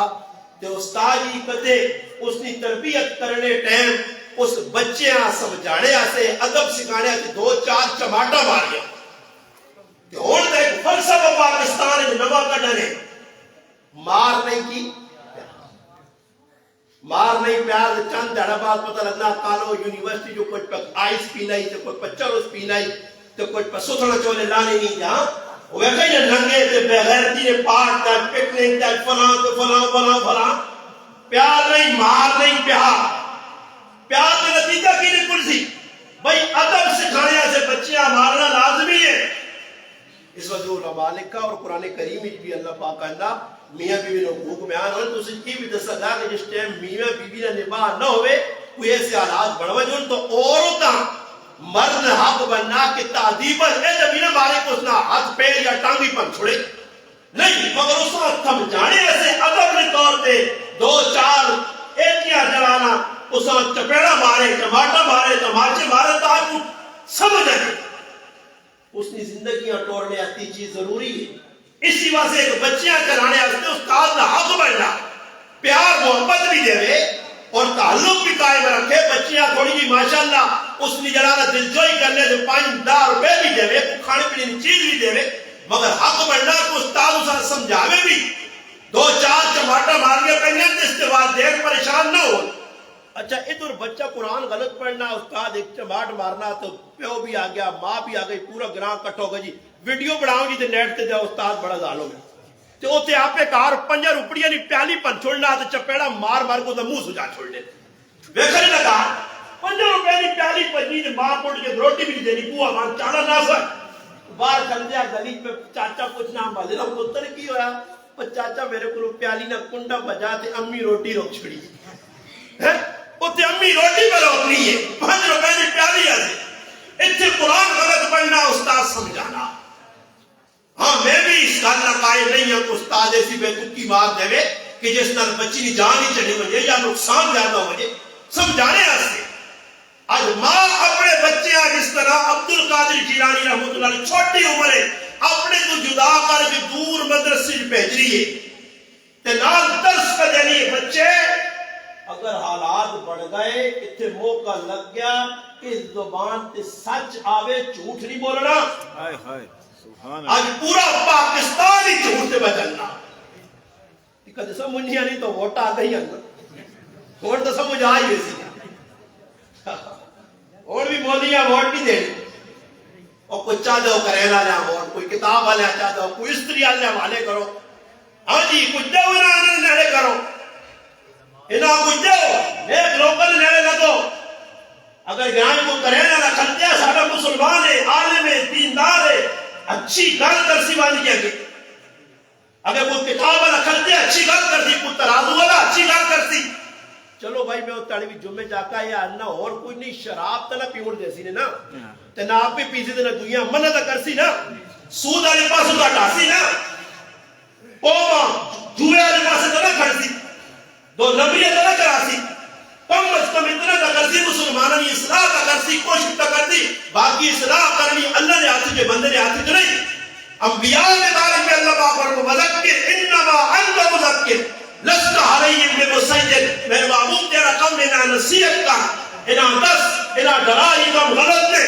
تو استاد ہی کدے اس کی تربیت کرنے ٹائم اس بچیاں سمجھانے سے ادب سکھانے سے 2-4 چماٹا ماریا کہ ہن تے فلسفہ پاکستان وچ نواں کڈنے مار نہیں کی مار نہیں پیار چند دھڑا بعد پتہ لگنا کالو یونیورسٹی جو کچھ پک آئس پینا ہی تو کچھ پچرس پینا ہی تو کچھ پسوتھڑا چولے لانے نہیں جہاں وہ کہیں ننگے تے بغیرتی نے پارٹ تا پکنک تا فلاں پیار نہیں مار نہیں پیار کا نتیجہ کی نکل سی بھائی ادب سکھانے سے بچیاں مارنا لازمی ہے. اس وقت علماء لکھا اور قرآن کریم بھی اللہ پاک کہنا میاں بیوی نے حقوق بیان ہوئے تو اسی کی بھی دستا کہ جس ٹائم میاں بیوی نے نباہ نہ ہوئے کوئی ایسے حالات بڑھوے جو تو عورتاں مرد حق بننا کہ تعدیباً اے جب انہیں بارے کو اسنا ہاتھ پیر یا ٹانگی پر چھوڑے نہیں مگر اس وقت سمجھانے ایسے ادب نے طور پہ 2-4 ایکیاں جلانا اس وقت چپیڑا مارے ٹماٹر مارے تماچے مارے تو آپ کو سمجھ آئے اس نے زندگیاں توڑنے آتی چیز ضروری ہے. اسی وجہ سے ایک بچیاں کرانے آتے استاد نہ حق بننا پیار محبت بھی دے اور تعلق بھی قائم رکھے. بچیاں تھوڑی جی ماشاءاللہ اس نے جلانا دلجوئی کرنے سے 5-10 روپے بھی دے کھانے پینے کی چیز بھی دے مگر حق بننا تو استاد اسے سمجھاوے بھی 2-4 چماٹا مار کے پہنے اس کے بعد دیر پریشان نہ ہو. اچھا ادھر بچہ قرآن غلط پڑھنا استاد ایک چماٹ مارنا تو پیو بھی آ گیا ماں بھی آ گئی پورا گراں کٹ ہو گیا جی ویڈیو بناؤ جی تے نیٹ تے دیا استاد بڑا ظالم ہے تے اوتے آپے کار 5 روپڑیاں دی پیالی پن چھوڑنا تے چپیڑا مار مار کو تے منہ سجا چھوڑ دے ویکھنے لگا 5 روپے دی پیالی پجی تے ماں پڑ کے روٹی بھی دینی بوا مان چالا نہ سر باہر کھلدیا گلی میں چاچا پوچھنا مالے نہ پتر کی ہویا پر چاچا میرے کو پیالی نہ کنڈا بجا تے امی روٹی روک چھڑی اتنے امی روٹی پہ روکنی ہے 5 روپے کی پیالی آ اتنے قرآن غلط پڑھنا استاد سمجھانا. ہاں میں بھی اس گل کا قائل نہیں ہوں کہ استاد ایسی بے تکی مار دے کہ جس نال بچی کی جان ہی چلی وجے یا نقصان زیادہ ہو جائے. سمجھانے واسطے آج ماں اپنے بچے جس طرح عبد القادر جیلانی رحمۃ اللہ علیہ چھوٹی عمر ہے اپنے کو جدا کر کے دور مدرسے بھیج رہی ہے تے نال درس کا دینی ہے. بچے اگر حالات بڑھ گئے اتنے موقع لگ گیا اس زبان تے سچ آوے جھوٹ نہیں بولنا. آج پورا پاکستان ہی جھوٹ سے بچلنا. کدے سمجھیا نہیں تو ووٹ آ گئی ووٹ تو سمجھ آ ہی سی اور بھی مودیاں ووٹ نہیں دے اور کوئی چاہتے ہو کریلا لیا ووٹ کوئی کتاب والے چاہتے ہو کوئی استری والے حوالے کرو. ہاں جی کچھ دو نہ کرو انہاں کچھ دو ایک لوکل لے لگو. اگر گرام کو کریلا نہ کھلتے سارا مسلمان ہے عالم ہے دیندار ہے اچھی گل کرسی والی کیا کہ اگر کوئی کتاب والا کھلتے اچھی گل کرسی کوئی ترازو والا اچھی گل کرسی. چلو بھائی میں اتاڑی بھی جمعے جاکا یا نہ اور کوئی نہیں شراب تا نہ پیوڑ جیسی نے نا تے نہ آپ بھی پیسی تے نہ دنیا منہ تا کرسی نا سود والے پاس تا ڈاسی نا اوما جوئے والے پاس تا نہ کھڑسی دو نبریہ تا نہ کراسی کم از کم اتنا تا کرسی مسلمانوں نے اصلاح تا کرسی کوشش تا کرسی. باقی اصلاح کرنی اللہ نے آتی جو بندے نے آتی جو نہیں. انبیاء کے تعلق میں اللہ باقر کو مذکر انما انت مذکر لست علیہم بمسید. میرے معبود تیرا کم انہا نصیحت کا انہا دس انہا ڈرائی کم غلط نے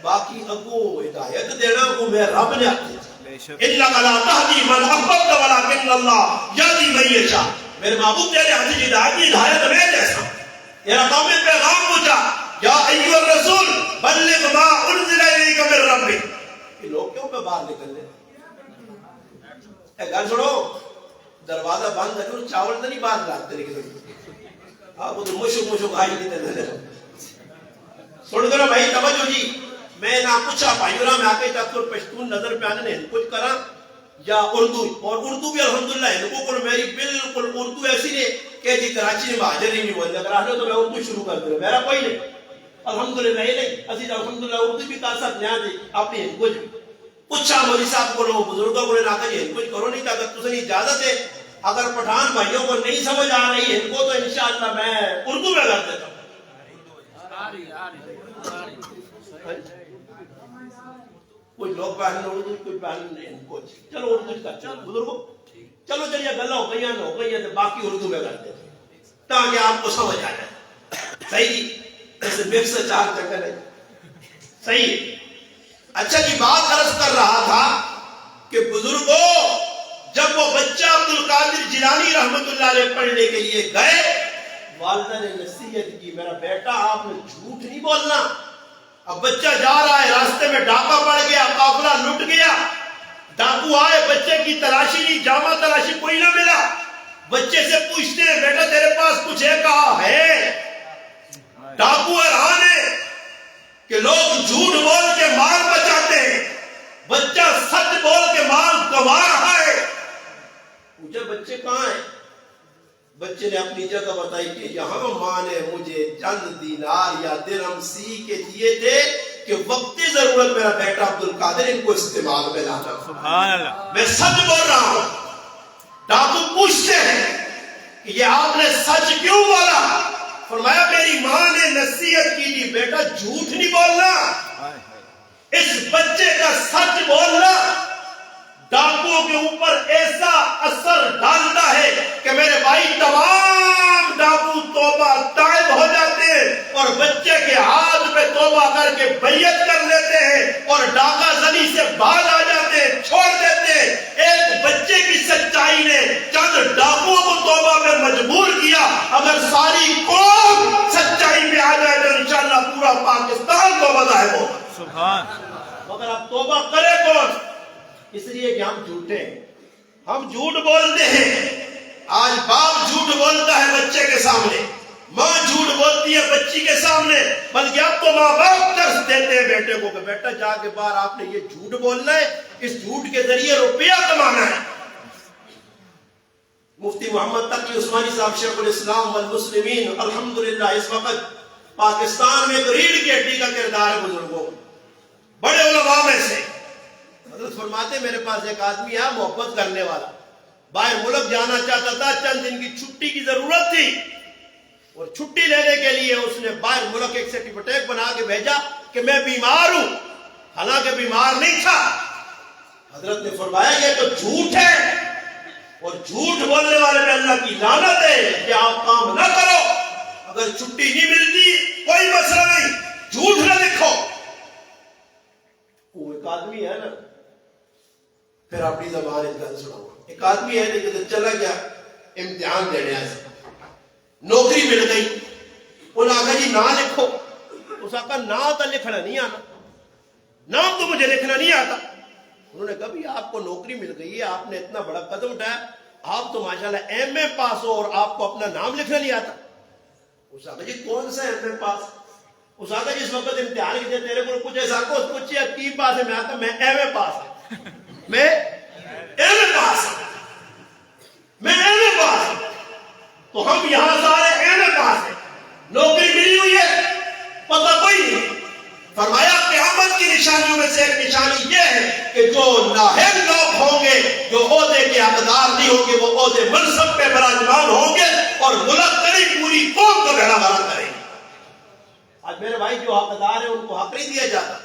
باقی اگو ہدایت دینا کو میں رب نے آتی اِنَّكَ لَا تَهْدِي مَنْ أَحْبَبْتَ وَلَكِنَّ اللَّهَ يَهْدِي مَن يَشَاءُ. میرے معبود تیرے ہاتھ کی ہدایت میں جیسا تیرا قوم میں پیغام پہنچا یا ایھا الرسول بلغ ما انزل الیک من ربک. یہ لوگ کیوں پہ باہر نکل لے اے گل سنو دروازہ بند ہے تو چاول تو نہیں باہر لاتے لیکن آپ تو مشک مشک آئی نہیں دے سن کرو بھائی توجہ جی. میں نہ پوچھا بھائیورا میں آکے تک پشتون نظر پہ آنے نے کچھ کرا یا اردو اور اردو بھی الحمدللہ ہے لوگوں کو میری بالکل اردو ایسی نہیں کہ جی کراچی میں مہاجر ہی نہیں بولتے اگر آنے تو میں اردو شروع کر دوں میرا کوئی نہیں الحمدللہ یہ نہیں عزیز الحمدللہ اردو بھی کہا ساتھ نیا دی آپ نے کچھ پوچھا مولی صاحب کو بزرگوں کو نہ کہ کچھ کرو نہیں تھا اگر تجھے اجازت ہے اگر پٹھان بھائیوں کو نہیں سمجھ آ رہی ہے ان کو تو انشاءاللہ میں اردو میں کر دیتا ہوں. کوئی لوگ پہلے اردو کوئی پہلے نہیں کچھ چلو اردو کا چلو بزرگوں چلو چلیے گلا ہو گئی ہیں تو باقی اردو میں کرتے ہیں تاکہ آپ کو سمجھ آ جائے. صحیح جیسے مکس سے 4 چکر ہے صحیح. اچھا جی بات عرض کر رہا تھا کہ بزرگوں جب وہ بچہ عبد القادر جیلانی رحمت اللہ علیہ پڑھنے کے لیے گئے والدہ نے نصیحت کی میرا بیٹا آپ نے جھوٹ نہیں بولنا. اب بچہ جا رہا ہے راستے میں ڈاکہ پڑ گیا قافلہ لٹ گیا ڈاکو آئے بچے کی تلاشی نہیں جامع تلاشی کوئی نہ ملا. بچے سے پوچھتے ہیں بیٹا تیرے پاس کچھ ہے کہا ہے. ڈاکو حیران ہے کہ لوگ جھوٹ بول کے مال بچاتے ہیں بچہ سچ بول کے مال گنوا رہا ہے. پوچھا بچے کہاں ہیں بچے نے اپنی جگہ بتائی کہ یہاں ماں نے مجھے چند دینار یا درہم سی کے دیے تھے کہ وقتی ضرورت میرا بیٹا عبد القادر ان کو استعمال میں لانا. سبحان اللہ میں سچ بول رہا ہوں. ڈاکو پوچھتے ہیں کہ یہ آپ نے سچ کیوں بولا فرمایا میری ماں نے نصیحت کی تھی بیٹا جھوٹ نہیں بولنا. اس بچے کا سچ بولنا ڈاکوؤں کے اوپر ایسا اثر ڈالتا ہے کہ میرے بھائی تمام ڈاکو توبہ تائب ہو جاتے ہیں اور بچے کے ہاتھ پہ توبہ کر کے بیعت کر لیتے ہیں اور ڈاکہ زنی سے باز آ جاتے ہیں چھوڑ دیتے ہیں. ایک بچے کی سچائی نے چند ڈاکوؤں کو توبہ پہ مجبور کیا. اگر ساری قوم سچائی پہ آ جائے تو انشاءاللہ پورا پاکستان توبہ طائب ہوگا. سبحان. مگر اب توبہ کرے کون اس لیے کہ ہم جھوٹے ہیں ہم جھوٹ بولتے ہیں. آج باپ جھوٹ بولتا ہے بچے کے سامنے ماں جھوٹ بولتی ہے بچی کے سامنے، بلکہ اب تو ماں باپ درس دیتے ہیں بیٹے کو کہ بیٹا جا کے باہر آپ نے یہ جھوٹ بولنا ہے، اس جھوٹ کے ذریعے روپیہ کمانا ہے۔ مفتی محمد تقی عثمانی صاحب شیخ الاسلام والمسلمین الحمدللہ اس وقت پاکستان میں ایک ریڑھ کی ہڈی کا کردار ہے بزرگوں، بڑے علماء میں سے۔ حضرت فرماتے میرے پاس ایک آدمی ہے محبت کرنے والا، باہر ملک جانا چاہتا تھا، چند دن کی چھٹی کی ضرورت تھی، اور چھٹی لینے کے لیے اس نے باہر ملک ایک سرٹیفکیٹ بنا کے بھیجا کہ میں بیمار ہوں، حالانکہ بیمار نہیں تھا۔ حضرت نے فرمایا یہ تو جھوٹ ہے، اور جھوٹ بولنے والے پہ اللہ کی لعنت ہے کہ آپ کام نہ کرو، اگر چھٹی نہیں ملتی کوئی مسئلہ نہیں، جھوٹ نہ لکھو۔ وہ ایک آدمی ہے نا، پھر اپنی زبان ایک گل سناؤ، ایک آدمی ہے لیکن چلا گیا امتحان دینے سے، نوکری مل گئی، انہوں نے کہا جی نام لکھو، اس نے کہا نام تو لکھنا نہیں آنا، نام تو مجھے لکھنا نہیں آتا۔ انہوں نے کہا بھی آپ کو نوکری مل گئی ہے، آپ نے اتنا بڑا قدم اٹھایا، آپ تو ماشاءاللہ ایم اے پاس ہو اور آپ کو اپنا نام لکھنا نہیں آتا۔ اس نے کہا جی کون سا ایم اے پاس؟ اس نے کہا جس وقت امتحان کی تیرے کو کچھ ایسا کو پوچھے کی پاس ہے، میں آتا میں ایم اے پاس ہے، میں ایم اے پاس ہے، میں ایم اے پاس ہے۔ تو ہم یہاں سارے ایم اے پاس ہیں، نوکری ملی ہوئی ہے پتہ کوئی نہیں۔ فرمایا قیامت کی نشانیوں میں سے ایک نشانی یہ ہے کہ جو نااہل لوگ ہوں گے، جو عہدے کے حقدار نہیں ہوں گے، وہ عہدے منصب پہ براجمان ہوں گے اور ملک کری پوری قوم کو بھیڑا بھرا کریں گے۔ آج میرے بھائی جو حقدار ہیں ان کو حق نہیں دیا جاتا،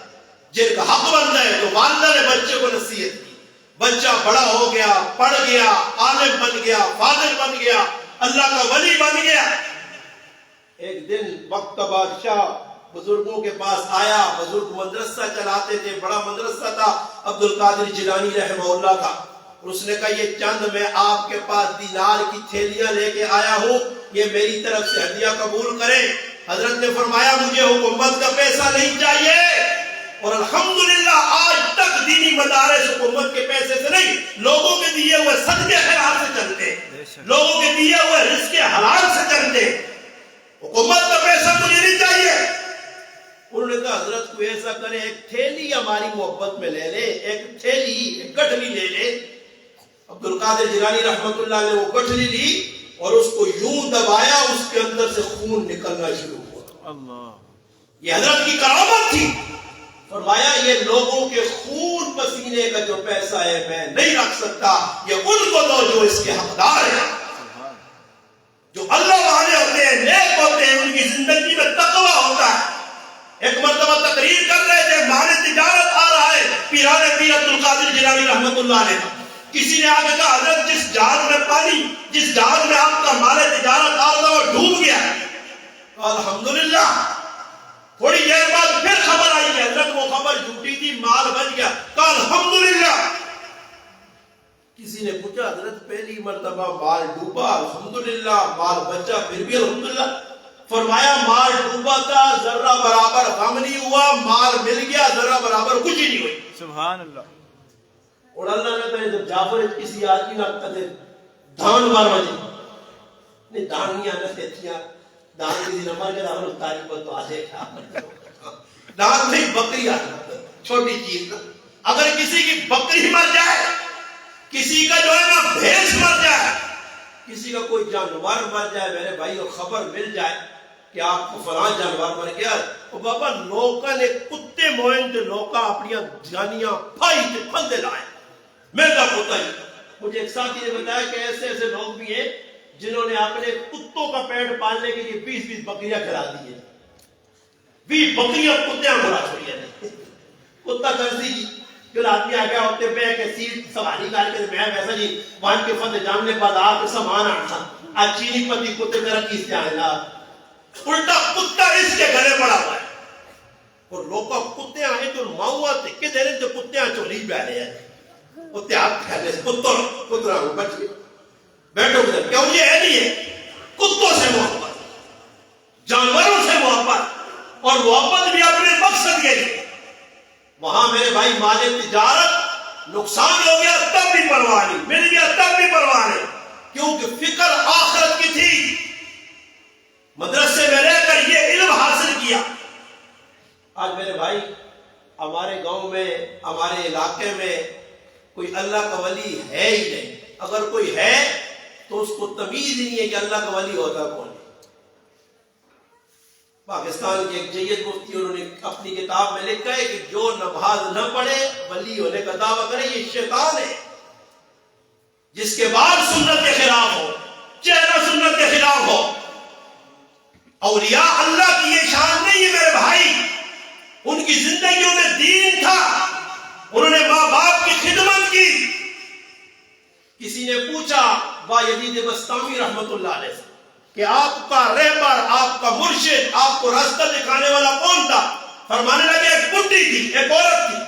جن کا حق بنتا ہے، تو والدہ نے بچے کو نصیحت کی، بچہ بڑا ہو گیا، پڑھ گیا، عالم بن گیا، فاضل بن گیا، اللہ کا ولی بن گیا۔ ایک دن وقت کا بادشاہ بزرگوں کے پاس آیا، بزرگ مدرسہ چلاتے تھے، بڑا مدرسہ تھا عبد القادر جیلانی رحمہ اللہ کا، اور اس نے کہا یہ چند میں آپ کے پاس دینار کی تھیلیاں لے کے آیا ہوں، یہ میری طرف سے ہدیہ قبول کریں۔ حضرت نے فرمایا مجھے حکومت کا پیسہ نہیں چاہیے، اور الحمدللہ آج تک دینی مدارس حکومت کے پیسے سے نہیں، لوگوں کے دیے ہوئے صدقے خیرات سے چلتے، لوگوں کے دیے ہوئے رزق حلال سے چلتے، حکومت کا پیسہ مجھے نہیں چاہیے۔ انہوں نے کہا حضرت کو ایسا کرے ایک تھیلی ہماری محبت میں لے لے، ایک تھیلی ایک گٹھلی لے لے۔ عبد القادر جیلانی رحمت اللہ نے وہ گٹھلی لی اور اس کو یوں دبایا، اس کے اندر سے خون نکلنا شروع ہوا۔ اللہ، یہ حضرت کی کرامت تھی۔ فرمایا یہ لوگوں کے خون پسینے کا جو پیسہ ہے میں نہیں رکھ سکتا، یہ ان کو دو جو اس کے حقدار ہیں، جو اللہ والے ہوتے ہیں، نیک ہوتے ہیں، ان کی زندگی میں تقوی ہوتا ہے۔ ایک مرتبہ تقریر کر رہے تھے، مال تجارت آ رہا ہے، پیران پیر عبد القادر جیلانی رحمت اللہ علیہ، کسی نے آگے کہا حضرت جس جہاز میں پانی، جس جہاز میں آپ کا مال تجارت آ رہا وہ ڈوب گیا۔ الحمدللہ تھوڑی دیر بعد پھر خبر آئی کہ حضرت وہ خبر جھوٹی تھی، مال بچ گیا۔ کہا الحمدللہ۔ کسی نے پوچھا حضرت پہلی مرتبہ مال ڈوبا، الحمدللہ، مال بچا پھر بھی الحمدللہ۔ فرمایا مال ڈوبا تھا، ذرہ برابر غم نہیں ہوا، مال مل گیا، ذرہ برابر کچھ ہی نہیں ہوئی۔ سبحان اللہ۔ اور اللہ نے کہا جب جعفر کسی آدمی نہ کہتے دھان مار وجہ نہیں، دھان نہیں آنا تھیتیاں، دھان کسی نمبر کے دھان اتاری پر تو آجے کھا دھان نہیں، بکری آنا چھوٹی چیز۔ اگر کسی کی بکری مر جائے، کسی کا جو ہے نا بھینس مر جائے، کسی کا کوئی جانور مر جائے، میرے بھائی کو خبر مل جائے کہ آپ کو فلاں جانور مر گیا، وہ بابا لوکاں نے کتے موئن تے لوکاں اپنی جانیاں پھائی تے پھندے لائے، میں کا پتا ہی۔ مجھے ایک ساتھی نے بتایا کہ ایسے ایسے لوگ بھی ہیں جنہوں نے اپنے کتوں کا پیٹ پالنے کے لیے 20 بکریاں کھلا دی ہیں، 20 بکریاں کتیاں بھرا چھوڑی ہیں، کتا کرسی جی جو آدمی آ گیا ہوتے پہ کہ سیٹ سواری کر کے میں ویسا جی وہاں کے فتح جامنے بازار کے سامان آتا آج چینی پتی کتے میرا کس سے آئے نا، الٹا کتا اس کے گلے پڑا ہوا ہے۔ اور لوگا کتے آئے تو ماؤں آتے کہ دیرے جو کتے آئے چولی بیلے ہیں، کتے آپ کھیلے سے کتر آئے بچ گئے بیٹھو گئے، کیوں یہ ہے نہیں ہے؟ کتوں سے محبت، جانوروں سے محبت، اور محبت بھی اپنے مقصد کے لیے۔ وہاں میرے بھائی مال تجارت نقصان ہو گیا تب بھی پرواہ نہیں، مل گیا تب بھی پرواہ نہیں، کیونکہ فکر آخرت کی تھی۔ مدرسے میں رہ کر یہ علم حاصل کیا. آج میرے بھائی ہمارے گاؤں میں ہمارے علاقے میں کوئی اللہ کا ولی ہے ہی نہیں. اگر کوئی ہے تو اس کو تمیز ہی نہیں ہے کہ اللہ کا ولی ہوتا کون ہے. پاکستان کے ایک جید مفتی انہوں نے اپنی کتاب میں لکھا ہے کہ جو نماز نہ پڑھے ولی ہونے کا دعویٰ کرے یہ شیطان ہے. جس کے بال سنت کے خلاف ہو، چہرہ سنت کے خلاف ہو. اولیاء اللہ کی یہ شان نہیں ہے میرے بھائی. ان کی زندگیوں میں دین تھا، انہوں نے ماں باپ کی خدمت کی. کسی نے پوچھا با یزید بسطامی رحمت اللہ علیہ سے کہ آپ کا رہبر، آپ کا مرشد، آپ کو راستہ دکھانے والا کون تھا؟ فرمانے لگے ایک بڈھی تھی، ایک عورت تھی.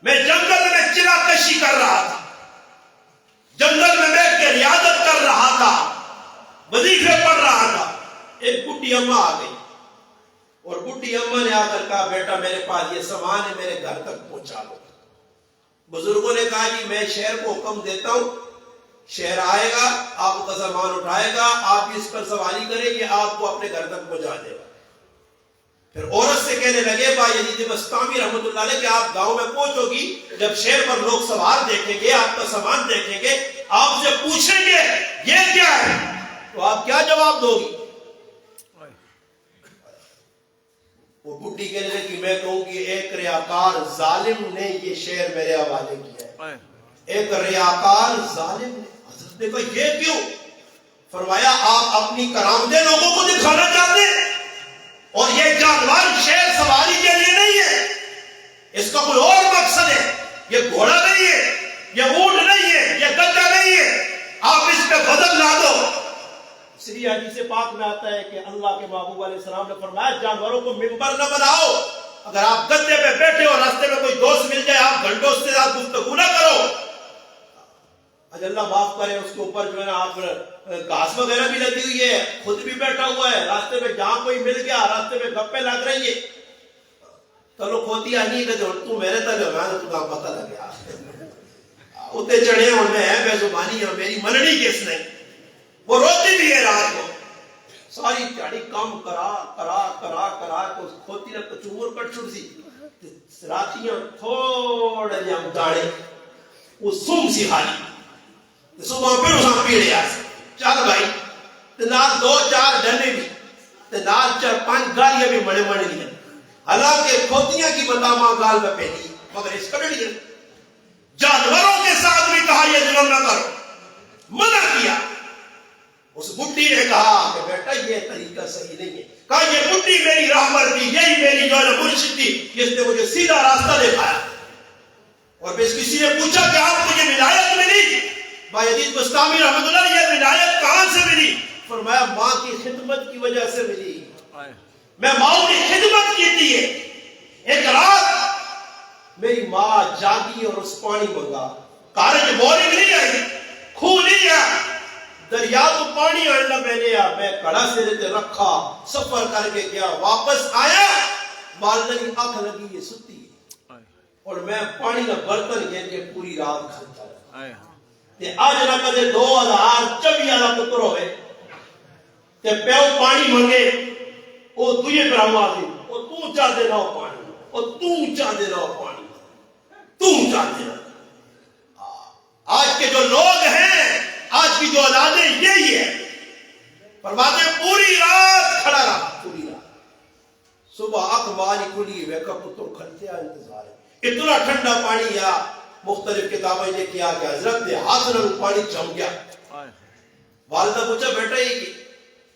میں جنگل میں چلا کشی کر رہا تھا، جنگل میں بیٹھ کے ریاضت کر رہا تھا، وظیفے پڑھ رہا تھا. ایک بڈھی اماں آ گئی اور بڈھی اماں نے آ کر کہا بیٹا میرے پاس یہ سامان ہے، میرے گھر تک پہنچا دو. بزرگوں نے کہا جی میں شہر کو حکم دیتا ہوں، شہر آئے گا، آپ کا سامان اٹھائے گا، آپ اس پر سواری کریں گے، آپ کو اپنے گھر تک پہنچا دے گا. پھر عورت سے کہنے لگے با یزید بسطامی رحمت اللہ علیہ کہ آپ گاؤں میں پہنچو گی، جب شہر پر لوگ سوار دیکھیں گے، آپ کا سامان دیکھیں گے، آپ سے پوچھیں گے یہ کیا ہے، تو آپ کیا جواب دو گی؟ وہ بڈھی کہنے لگی میں کہوں گی ایک ریاکار ظالم نے یہ شعر میرے حوالے کیا ہے. ایک ریاکار ظالم نے. حضرت نے کہا یہ کیوں؟ فرمایا آپ اپنی کرامتیں لوگوں کو دکھانا چاہتے ہیں، اور یہ جانور شعر سواری کے لیے نہیں ہے، اس کا کوئی اور مقصد ہے. یہ گھوڑا نہیں ہے، یہ اونٹ نہیں ہے، یہ گدھا نہیں ہے، آپ اس پہ غضب لا دو. اس لیے حدیث پاک میں آتا ہے کہ اللہ کے محبوب علیہ السلام نے فرمایا جانوروں کو منبر نہ بناؤ. اگر آپ گدھے پہ بیٹھے اور راستے میں کوئی دوست مل جائے آپ گھنٹوں اس کے ساتھ گفتگو نہ کرو. اللہ معاف کرے اس کے اوپر جو ہے نا آپ گھاس وغیرہ بھی لگی ہوئی ہے، خود بھی بیٹھا ہوا ہے، راستے میں جہاں کوئی مل گیا راستے میں گپے لگ رہی ہے، چلو کھوتی آنی ہے تو میرے تک میں نے تو پتہ لگ گیا اتنے چڑھے اور میں ہے بے زبانی ہے، میری مننی کس نہیں. وہ روتی بھی ہے رات کو، ساری چاڑی کام کرا کرا کرا کرا کو کھوتی نے کچور کٹ چھوڑ سی راتیاں تھوڑا جہاں داڑے وہ سوم سی حالی صبح پھر اساں پیڑے آسے چل بھائی نال دو چار ڈنے بھی نال چار پانچ گالیاں بھی مڑے مڑے نہیں. حالانکہ کھوتیاں کی بتاما گال میں پہنی مگر اس کڑ نہیں. جانوروں کے ساتھ بھی کہا یہ ظلم نہ کرو، منع کیا. اس بڈھی نے کہا کہ بیٹا یہ طریقہ صحیح نہیں ہے. کہا یہ بڈھی میری رہبر تھی، یہی میری جو ہے مرشد تھی، جس نے مجھے سیدھا راستہ دکھایا. اور پھر کسی نے پوچھا کہ آپ کو یہ ولایت ملی؟ با یزید بسطامی رحمت اللہ یہ ولایت کہاں سے ملی؟ فرمایا ماں کی خدمت کی وجہ سے ملی. میں ماں کی خدمت کی تھی. ایک رات میری ماں جاگی اور اس پانی منگا. کارج بورنگ نہیں آئی، کھو نہیں آیا، دریا تو پانی آئندہ میں نے آیا. میں کڑا سے لیتے رکھا، سفر کر کے گیا، واپس آیا، والدہ کی آنکھ لگی یہ ستی اور میں پانی کا برتن گھن کے پوری رات کھاتا رہا. تے آج نہ کدے 2024 والا پتر ہوئے تے پیو پانی منگے او تجھے براہما دی او تو چاہ دے رہا پانی، او تو چاہ دے رہا پانی، تو چاہ دے رہا. آج کے جو لوگ ہیں، آج کی جو اولادیں یہی ہے. فرماتے پوری رات کھڑا رہا، پوری رات. صبح آنکھ ماری کھلی ویکا پتر کھڑتے آ انتظار ہے. اتنا ٹھنڈا پانی یا مختلف کتابیں یہ کیا کہ حضرت ہاتھ میں پانی جم گیا. والدہ پوچھا بیٹا یہ کی؟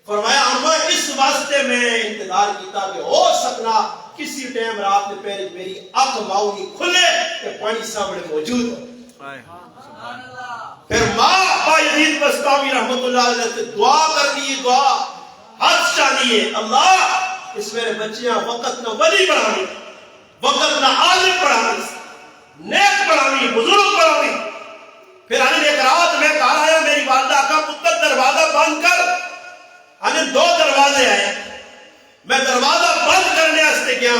فرمایا اما اس واسطے میں انتظار کیتا کہ ہو سکنا کسی ٹائم رات میں پہلے میری آنکھ ماؤنی کھلے کہ پانی سامنے موجود ہو. پھر ماں با یزید بسطامی رحمت اللہ علیہ سے دعا کر لی، دعا ہاتھ چاہیے اللہ اس میرے بچیاں وقت نہ ولی بڑھانی، وقت نہ عالم پڑھانی، نیک پڑھانی، بزرگ پڑھانی. پھر انہیں ایک رات میں کہا آیا میری والدہ کا پتر دروازہ بند کر. انہیں 2 دروازے آئے، میں دروازہ بند کرنے آستے گیا.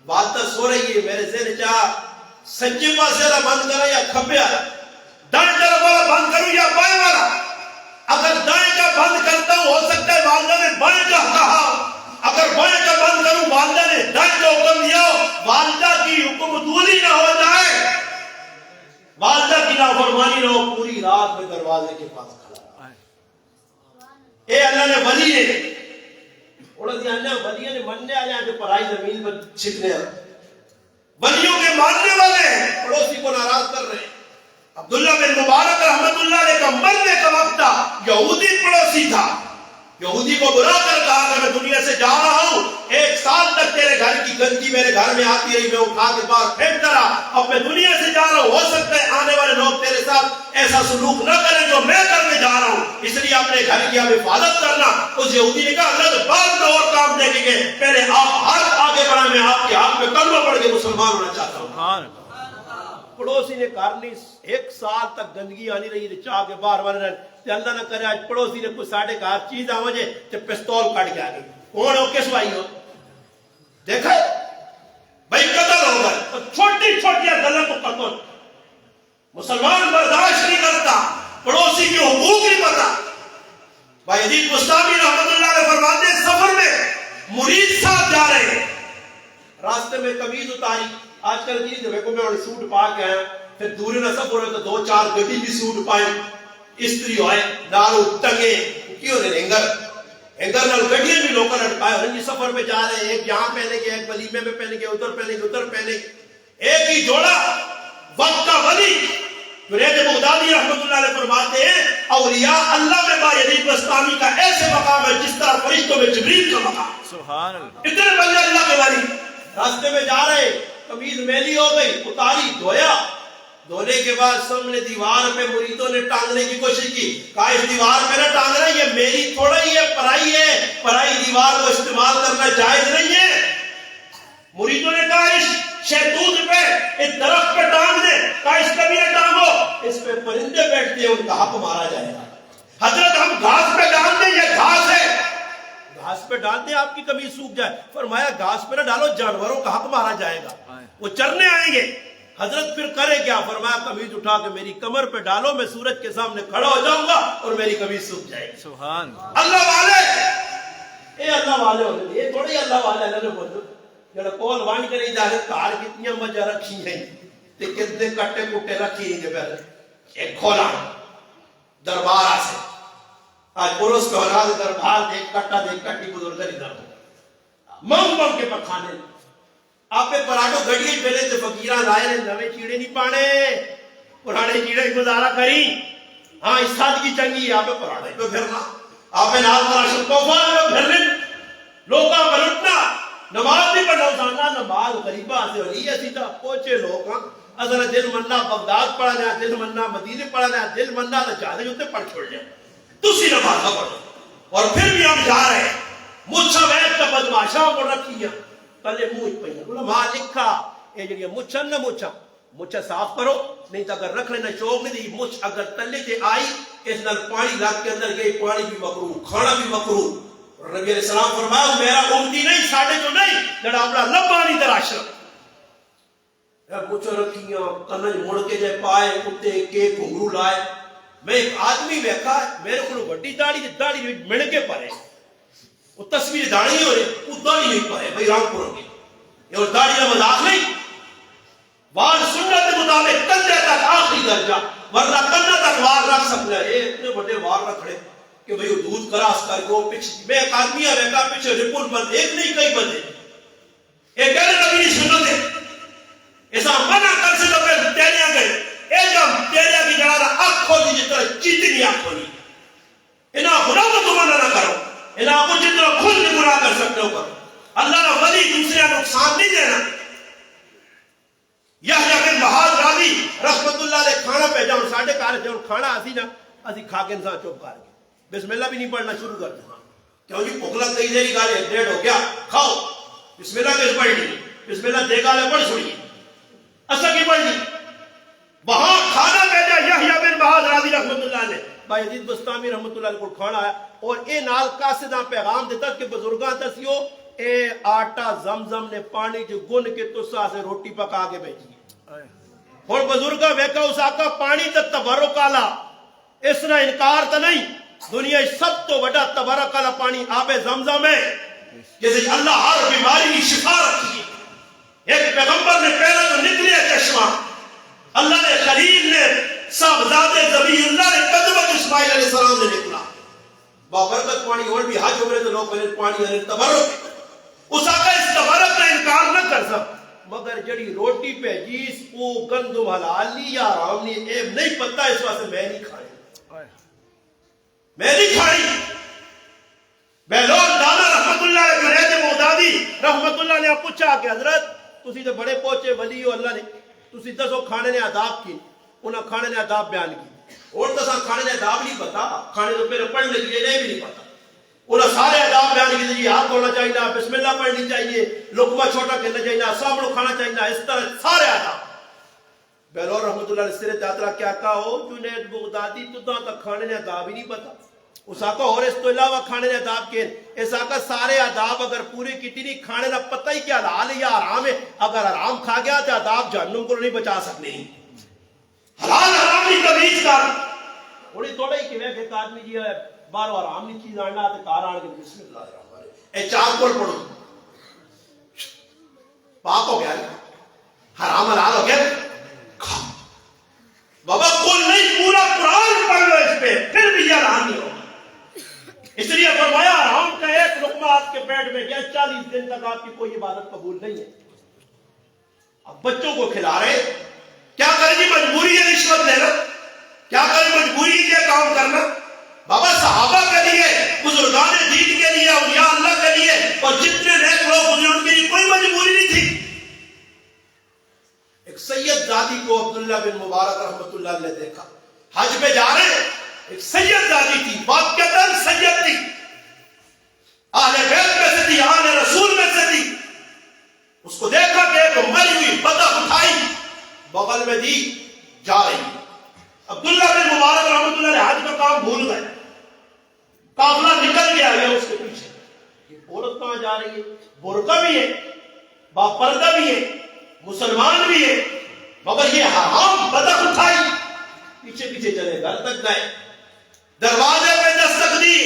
والدہ سو رہی ہے، میرے ذہن چاہ سچے پاسے والا بند کرا یا کھپے والا، دائیں طرف والا بند کروں یا بائیں والا. اگر دائیں کا بند کرتا ہوں ہو سکتا ہے والدہ نے بائیں کا کہا، اگر بائیں کا بند کروں والدہ نے دائیں کا حکم دیا، والدہ کی حکم دولی نہ ہو جائے، والدہ کی نافرمانی نہ ہو، پوری رات میں دروازے کے پاس کھڑا اے اللہ نے ولی نے اوڑا دیا نے ولی نے مننے آ جائیں جو پرائی زمین پر چھکنے ہیں، ولیوں کے ماننے والے ہیں، پڑوسی کو ناراض کر رہے ہیں۔ عبداللہ بن مبارک رحمت اللہ علیہ کا مرنے کا وقت تھا، یہودی پڑوسی تھا، یہودی کو بلا کر کہا کہ میں دنیا سے جا رہا ہوں، 1 سال تک تیرے گھر کی گندگی میرے گھر میں آتی رہی، میں اٹھا کے باہر پھینکتا رہا، اب میں دنیا سے جا رہا ہوں، ہو سکتا ہے آنے والے لوگ تیرے ساتھ ایسا سلوک نہ کریں جو میں کرنے جا رہا ہوں، اس لیے اپنے گھر کی آپ حفاظت کرنا۔ اس یہودی نے کہا حضرت بعد میں اور کام دیکھیں گے، پہلے آپ ہاتھ آگے بڑھائیں، میں آپ کے ہاتھ میں کلمہ پڑھ کے مسلمان ہونا چاہتا ہوں۔ پڑوسی نے کر لی، 1 سال تک گندگی آنی رہی، چاہ کے باہر بن رہے، اللہ نہ کرے آج پڑوسی نے کوئی ساڑھے کا چیز آ وجہ تے پستول کٹ کے آ گئی، کون ہو کس بھائی ہو دیکھا بھائی قتل ہو گئے، چھوٹی چھوٹی گلوں کو قتل، مسلمان برداشت نہیں کرتا، پڑوسی کے حقوق نہیں پتا۔ بھائی عزیز بستامی رحمت اللہ علیہ فرماتے ہیں سفر میں مرید صاحب جا رہے ہیں، راستے میں قمیض اتاری، آج کل جی دیکھو میں اور سوٹ پا کے آیا، پھر دوری نہ سب رہے تو 2-4 گڈی بھی سوٹ پائے، استری ہوئے نالو ٹنگے کیوں نے ہنگر نال گڈیاں بھی لوکل اٹکائے، اور سفر میں جا رہے ہیں، ایک یہاں پہنے گے، ایک ولیمے میں پہنے گے، ادھر پہنے گے، ادھر پہنے گے، ایک ہی جوڑا وقت کا ولی جنید بغدادی رحمت اللہ علیہ فرماتے ہیں اولیاء اللہ میں بایزید بستامی کا ایسے مقام ہے جس طرح فرشتوں میں جبریل کا مقام، سبحان اللہ، اتنے بندے اللہ کے ولی، راستے میں جا رہے، قمیض میلی ہو گئی، اتاری، دھویا، دھونے کے بعد سامنے دیوار پہ مریدوں نے ٹانگنے کی کوشش کی، کہا اس دیوار پہ نہ ٹانگنا، یہ میری تھوڑا ہی ہے، پرائی دیوار کو استعمال کرنا جائز نہیں ہے۔ مریدوں نے کہا اس شہتوت پہ، اس درخت پہ ٹانگ دے، کہا اس پہ بھی نہ ٹانگو، اس پہ پرندے بیٹھتے ہیں، ان کا حق مارا جائے گا۔ حضرت ہم گھاس پہ ڈال دیں، یہ گھاس ہے، گھاس پہ ڈال دیں آپ کی قمیض سوکھ جائے، فرمایا گھاس پہ نہ ڈالو، جانوروں کا حق مارا جائے گا، وہ چرنے آئیں گے۔ حضرت پھر کرے کیا؟ فرمایا قمیض اٹھا کے میری کمر پہ ڈالو، میں سورج کے سامنے کھڑا ہو جاؤں گا اور میری قمیض سوکھ جائے گی۔ سبحان اللہ والے، اے اللہ والے ہوتے یہ تھوڑی اللہ والے اللہ نے بولو جڑا کول وان کرے جارے کار کتنی مجا رکھی ہیں تے کتنے کٹے کٹے رکھی ہیں پہلے ایک کھولا دربار سے آج پروس کے اولاد دربار دیکھ کٹا دیکھ کٹی بزرگ ادھر مم کے پکھانے آپ پہ پراٹھو گھڑیے پہلے تے فقیران آئے نے نوے چیڑے نہیں پانے پرانے چیڑے گزارا کری، ہاں اس سادگی چنگی آپ پہ پراٹھے پہ پھرنا، آپ پہ نال مراشد کوفان پہ پھرنے، لوگاں پر اٹھنا، نماز بھی پڑھنا اسانا، نماز غریبہ سے ولی ہے سیدھا پوچھے لوگ ہاں اصلا دل مننا بغداد پڑھا جائے، دل مننا مدینے پڑھا جائے، دل مننا تو چاہتے ہوتے پڑھ چھوڑ جائے، تسی نماز نہ پڑھو۔ اور پھر بھی ہم جا رہے ہیں مجھا وید کا بدماشاں کو رکھیا پہلے موچ پہ علماء لکھا اے جڑی مچھا نہ مچھا صاف کرو، نہیں تو اگر رکھ لینا شوق نہیں دی مچھ اگر تلے تے آئی اس نال پانی لگ کے اندر گئی، پانی بھی مکروہ، کھانا بھی مکروہ۔ نبی علیہ السلام فرمایا میرا امتی نہیں ساڑھے جو نہیں جڑا اپنا لبانی تراش مچھا رکھیاں کنج مڑ کے جائے پائے کتے کے گھنگرو لائے۔ میں ایک آدمی بیکھا میرے کو بڑی داڑھی مڑ کے پڑے، وہ تصویر داڑھی ہو رہے وہ داڑھی نہیں پائے بھائی رام پوروں کی، یہ داڑھی کا مذاق نہیں، وار سنت مطابق کندھے تک آخری درجہ، ورنہ کندھے تک وار رکھ سکتا ہے، یہ اتنے بڑے وار رکھڑے کہ بھئی دودھ کراس کر کے پیچھے میں ایک آدمی ہے بیٹا پیچھے رپورٹ بند، ایک نہیں کئی بندے، ایک کہنے نبی نہیں سنت ہے، ایسا منع کر سے تو پھر تیریاں گئے، اے جب تیریاں کی جڑانا آنکھ کھولی جس طرح چیتی آنکھ کھولی، انہاں گناہ کو تم منع نہ کرو، انہاں کو جتنا خود بھی گناہ کر سکتے ہو کرو، اللہ نے ولی دوسرے نقصان نہیں دینا۔ یحییٰ بن معاذ راضی رحمت اللہ علیہ کھانا پہ جاؤں ساڑھے کار جاؤں کھانا اسی نا اسی کھا کے انسان چوپ کر گئے، بسم اللہ بھی نہیں پڑھنا شروع کر دیں، کیوں جی بھوک لگ گئی دیر گالی ڈیڑھ ہو گیا کھاؤ، بسم اللہ کیسے پڑھ لی، بسم اللہ دے گالے پڑھ چھوڑیے اصلا کی پڑھ لی، وہاں کھانا پہ جا یحییٰ بن معاذ راضی رحمت اللہ علیہ بھائی عزیز بستامی رحمت اللہ علیہ کو کھانا آیا اور اے نال قاصداں پیغام دیتا کہ بزرگاں دسیو اے آٹا زمزم نے پانی جو گن کے تسا سے روٹی پکا کے بیچی اور بزرگاں ویکا اس آقا پانی تا تبرک آلا اس نے انکار تا نہیں دنیا سب تو بڑا تبارک والا پانی آب زمزم ہے، جیسے اللہ ہر بیماری کی شفا رکھی ہے۔ ایک پیغمبر نے پہلا تو نکلیا چشمہ، اللہ نے خلیل نے صاحبزادے ذبیح اللہ نے قدمت اسماعیل علیہ السلام نے نکلا بابرکت پانی، اور بھی حج عمرے تو لوگ پہلے پانی یعنی تبرک، اس آقا اس تبرک کا انکار نہ کر سک، مگر جڑی روٹی پہ جیس او گندم حلال لی یا حرام نہیں اے نہیں پتہ، اس واسطے میں نہیں کھائی، میں نہیں کھائی۔ بہلول دانا رحمت اللہ علیہ جنید بغدادی رحمت اللہ نے پوچھا کہ حضرت تسی تے بڑے پہنچے ولی ہو اللہ نے، تسی دسو کھانے نے آداب کی، انہاں کھانے نے آداب بیان کی، اور دسا کھانے نے آداب نہیں پتا، کھانے تو پہلے پڑھنے کے لیے بھی نہیں پتا، انہاں سارے آداب بیان کی، جی ہاتھ دھونا چاہیے، بسم اللہ پڑھنی چاہیے، لقمہ چھوٹا کھیلنا چاہیے، سامنے کھانا چاہیے، اس طرح سارے آداب۔ بہلول رحمت اللہ علیہ سرے داترا کیا کہا ہو جنید بغدادی تداں تک کھانے نے آداب ہی نہیں پتا، اس آقا اور اس تو علاوہ کھانے نے آداب کے، اس آقا سارے آداب اگر پورے کیتی نہیں، کھانے نہ پتہ ہی کیا حلال ہے یا حرام ہے، اگر حرام کھا گیا تو آداب جہنم کو نہیں بچا سکتے، حلال حرام نہیں تمیز کر، تھوڑی تھوڑا ہی کہ ایک آدمی جی ہے بار بار حرام نہیں چیز آنا تے کار آن کے بسم اللہ الرحمن الرحیم اے چار کول پڑھو، پاک ہو گیا، حرام حلال ہو گیا، بابا کل نہیں پورا قرآن پڑھ لو اس پہ پھر بھی یہ حرام نہیں ہوگا۔ اس لیے فرمایا حرام کا ایک لقمہ آپ کے پیٹ میں گیا 40 دن تک آپ کی کوئی عبادت قبول نہیں ہے۔ اب بچوں کو کھلا رہے، کیا کریں جی مجبوری ہے رشوت لینا، کیا کریں مجبوری ہے کام کرنا، بابا صحابہ کے لیے، بزرگان دین کے لیے، اولیاء اللہ کے لیے اور جتنے نیک لوگ گزرے ان کے لیے کوئی مجبوری نہیں تھی۔ ایک سید زادی کو عبداللہ بن مبارک رحمت اللہ نے دیکھا، حج پہ جا رہے، ایک سید زادی تھی، واقعتاً سید تھی، اہل بیت میں سے تھی، اہل رسول میں سے تھی، اس کو دیکھا کہ ایک مری ہوئی بدخ اٹھائی بغل میں دی جا رہی، عبداللہ بن مبارک رحمت اللہ نے حج کا کام بھول گئے، قافلہ نکل گیا ہے اس کے پیچھے، یہ عورت کہاں جا رہی ہے، برقع بھی ہے، باپردہ بھی ہے، مسلمان بھی ہے، مگر یہ حرام بدخ اٹھائی، پیچھے پیچھے چلے گھر تک گئے، دروازے پہ دستک دی،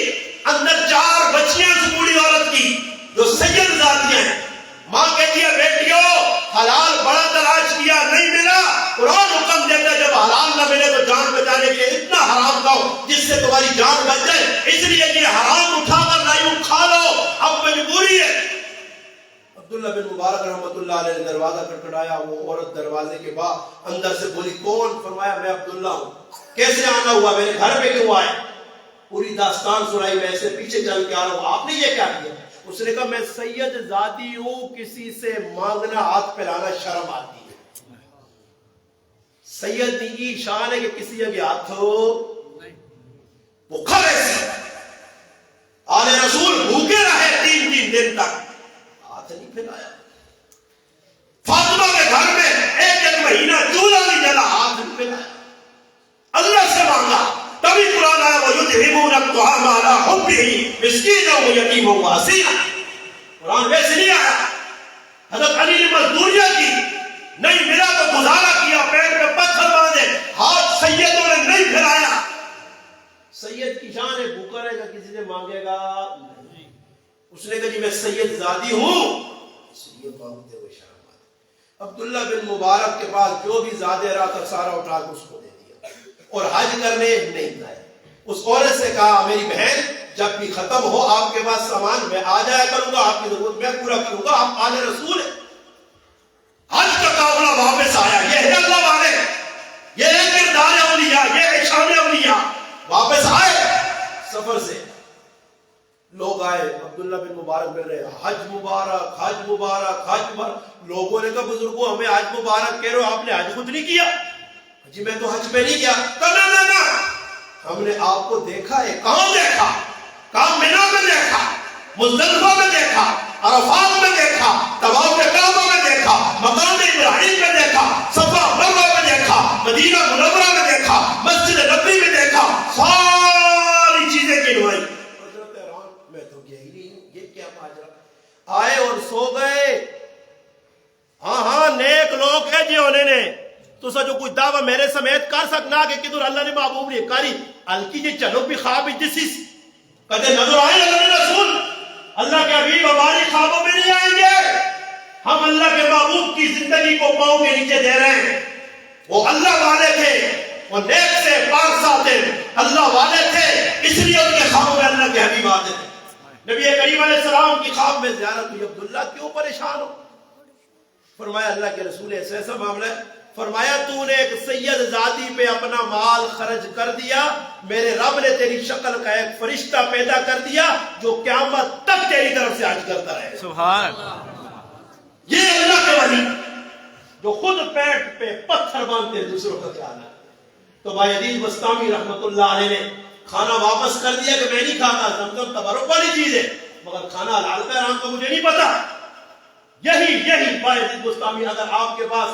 اندر 4 بچیاں سے بوڑھی عورت کی جو سید ذاتیاں ہیں، ماں کہتی ہے بیٹیوں حلال بڑا تلاش کیا نہیں ملا، قرآن حکم دیتا ہے جب حلال نہ ملے تو جان بچانے کے لیے اتنا حرام کھاؤ جس سے تمہاری جان بچ جائے، اس لیے یہ حرام اٹھا کر لائیوں کھا لو، اب مجبوری ہے۔ عبداللہ بن مبارک رحمت اللہ علیہ نے دروازہ کھٹکھٹایا، وہ عورت دروازے کے بعد اندر سے بولی کون؟ فرمایا میں عبداللہ ہوں۔ کیسے آنا ہوا؟ میرے گھر پہ کیوں آئے؟ پوری داستان سنائی، میں ایسے پیچھے چل کے آ رہا ہوں، آپ نے یہ کیا کیا؟ اس نے کہا میں سید زادی ہوں، کسی سے مانگنا ہاتھ پھیلانا شرم آتی ہے، سید کی شان ہے کہ کسی کے ہاتھ ہو وہ کھڑے سے آل رسول بھوکے رہے 3 دن تک، ہاتھ نہیں پھیلایا، فاطمہ کے گھر میں 1 مہینہ چولہا نہیں جلا، ہاتھ نہیں پھیلایا، اللہ سے مانگا، تبھی قرآن آیا وَيُطْعِمُونَ الطَّعَامَ عَلَىٰ حُبِّهِ مِسْكِينًا وَيَتِيمًا وَأَسِيرًا، قرآن ویسے نہیں آیا۔ حضرت علی نے مزدوریاں کی، نہیں ملا تو گزارا کیا، پیٹ میں پتھر باندھے، ہاتھ سیدوں نے نہیں پھیلایا۔ سید کی شان ہے بھوکا رہے گا، کسی سے مانگے گا نہیں۔ اس نے کہا جی میں سید زادی ہوں، اس لیے مانگتے ہوئے شرم آتی۔ عبداللہ بن مبارک کے پاس جو بھی زادے رہا تھا سارا اٹھا کے اس کو دے دیا، اور حج کرنے نہیں گئے۔ اس عورت سے کہا میری بہن جب بھی ختم ہو آپ کے پاس سامان میں آ جایا کروں گا، آپ کی ضرورت میں پورا کروں گا، آپ آل رسول ہیں۔ حج کا قافلہ واپس آیا، یہ ہے اللہ والے، یہ ہے کردار اولیاء، یہ ہے شان اولیاء، واپس آئے سفر سے، لوگ آئے، عبداللہ بن مبارک مل رہے، حج مبارک حج مبارک حج مبارک۔ لوگوں نے کہا بزرگوں ہمیں حج مبارک کہہ رہے ہو، آپ نے حج خود نہیں کیا؟ جی میں تو حج پہ نہیں گیا۔ نہ ہم نے آپ کو دیکھا ہے، کہاں دیکھا؟ کہاں مینا میں دیکھا، مزدلفہ میں دیکھا، عرفات میں دیکھا، طواف کعبہ میں دیکھا، مقام ابراہیم میں دیکھا، صفا مروہ میں دیکھا، مدینہ منورہ میں دیکھا، مسجد نبوی میں دیکھا، ساری چیزیں گنوائی۔ حضرت حیران، میں تو گیا ہی نہیں ہوں، یہ کیا ماجرا؟ آئے اور سو گئے۔ ہاں نیک لوگ ہے جی ہونے نے تو سا جو کوئی دعویٰ میرے سمیت کر سکنا کہ کدھر اللہ نے محبوب نے کاری الکی چلو بھی خواب جسیس کہتے نظر آئے اللہ رسول اللہ کے حبیب ہماری خوابوں میں نہیں آئیں گے. ہم اللہ کے محبوب کی زندگی کو پاؤں کے نیچے دے رہے ہیں. وہ اللہ والے تھے, وہ نیک سے پاک ساتھ اللہ والے تھے, اس لیے ان کے خوابوں میں اللہ کے حبیب آتے تھے. نبی کریم علیہ السلام کی خواب میں زیارت ہوئی, عبداللہ کیوں پریشان ہو؟ فرمایا اللہ کے رسول ایسا معاملہ ہے. فرمایا تو نے ایک سید ذاتی پہ اپنا مال خرچ کر دیا, میرے رب نے تیری شکل کا ایک فرشتہ پیدا کر دیا جو قیامت تک تیری طرف سے حج کرتا رہے. سبحان اللہ. یہ اللہ کے ولی جو خود پیٹ پہ پتھر باندھتے دوسروں کا خیال ہے. تو بھائی عزیز بسطامی رحمت اللہ علیہ نے کھانا واپس کر دیا کہ میں نہیں کھاتا, زمزم تبرک والی چیز ہے مگر کھانا حلال کا حرام کا مجھے نہیں پتا. یہی بھائی عزیز بسطامی, اگر آپ کے پاس,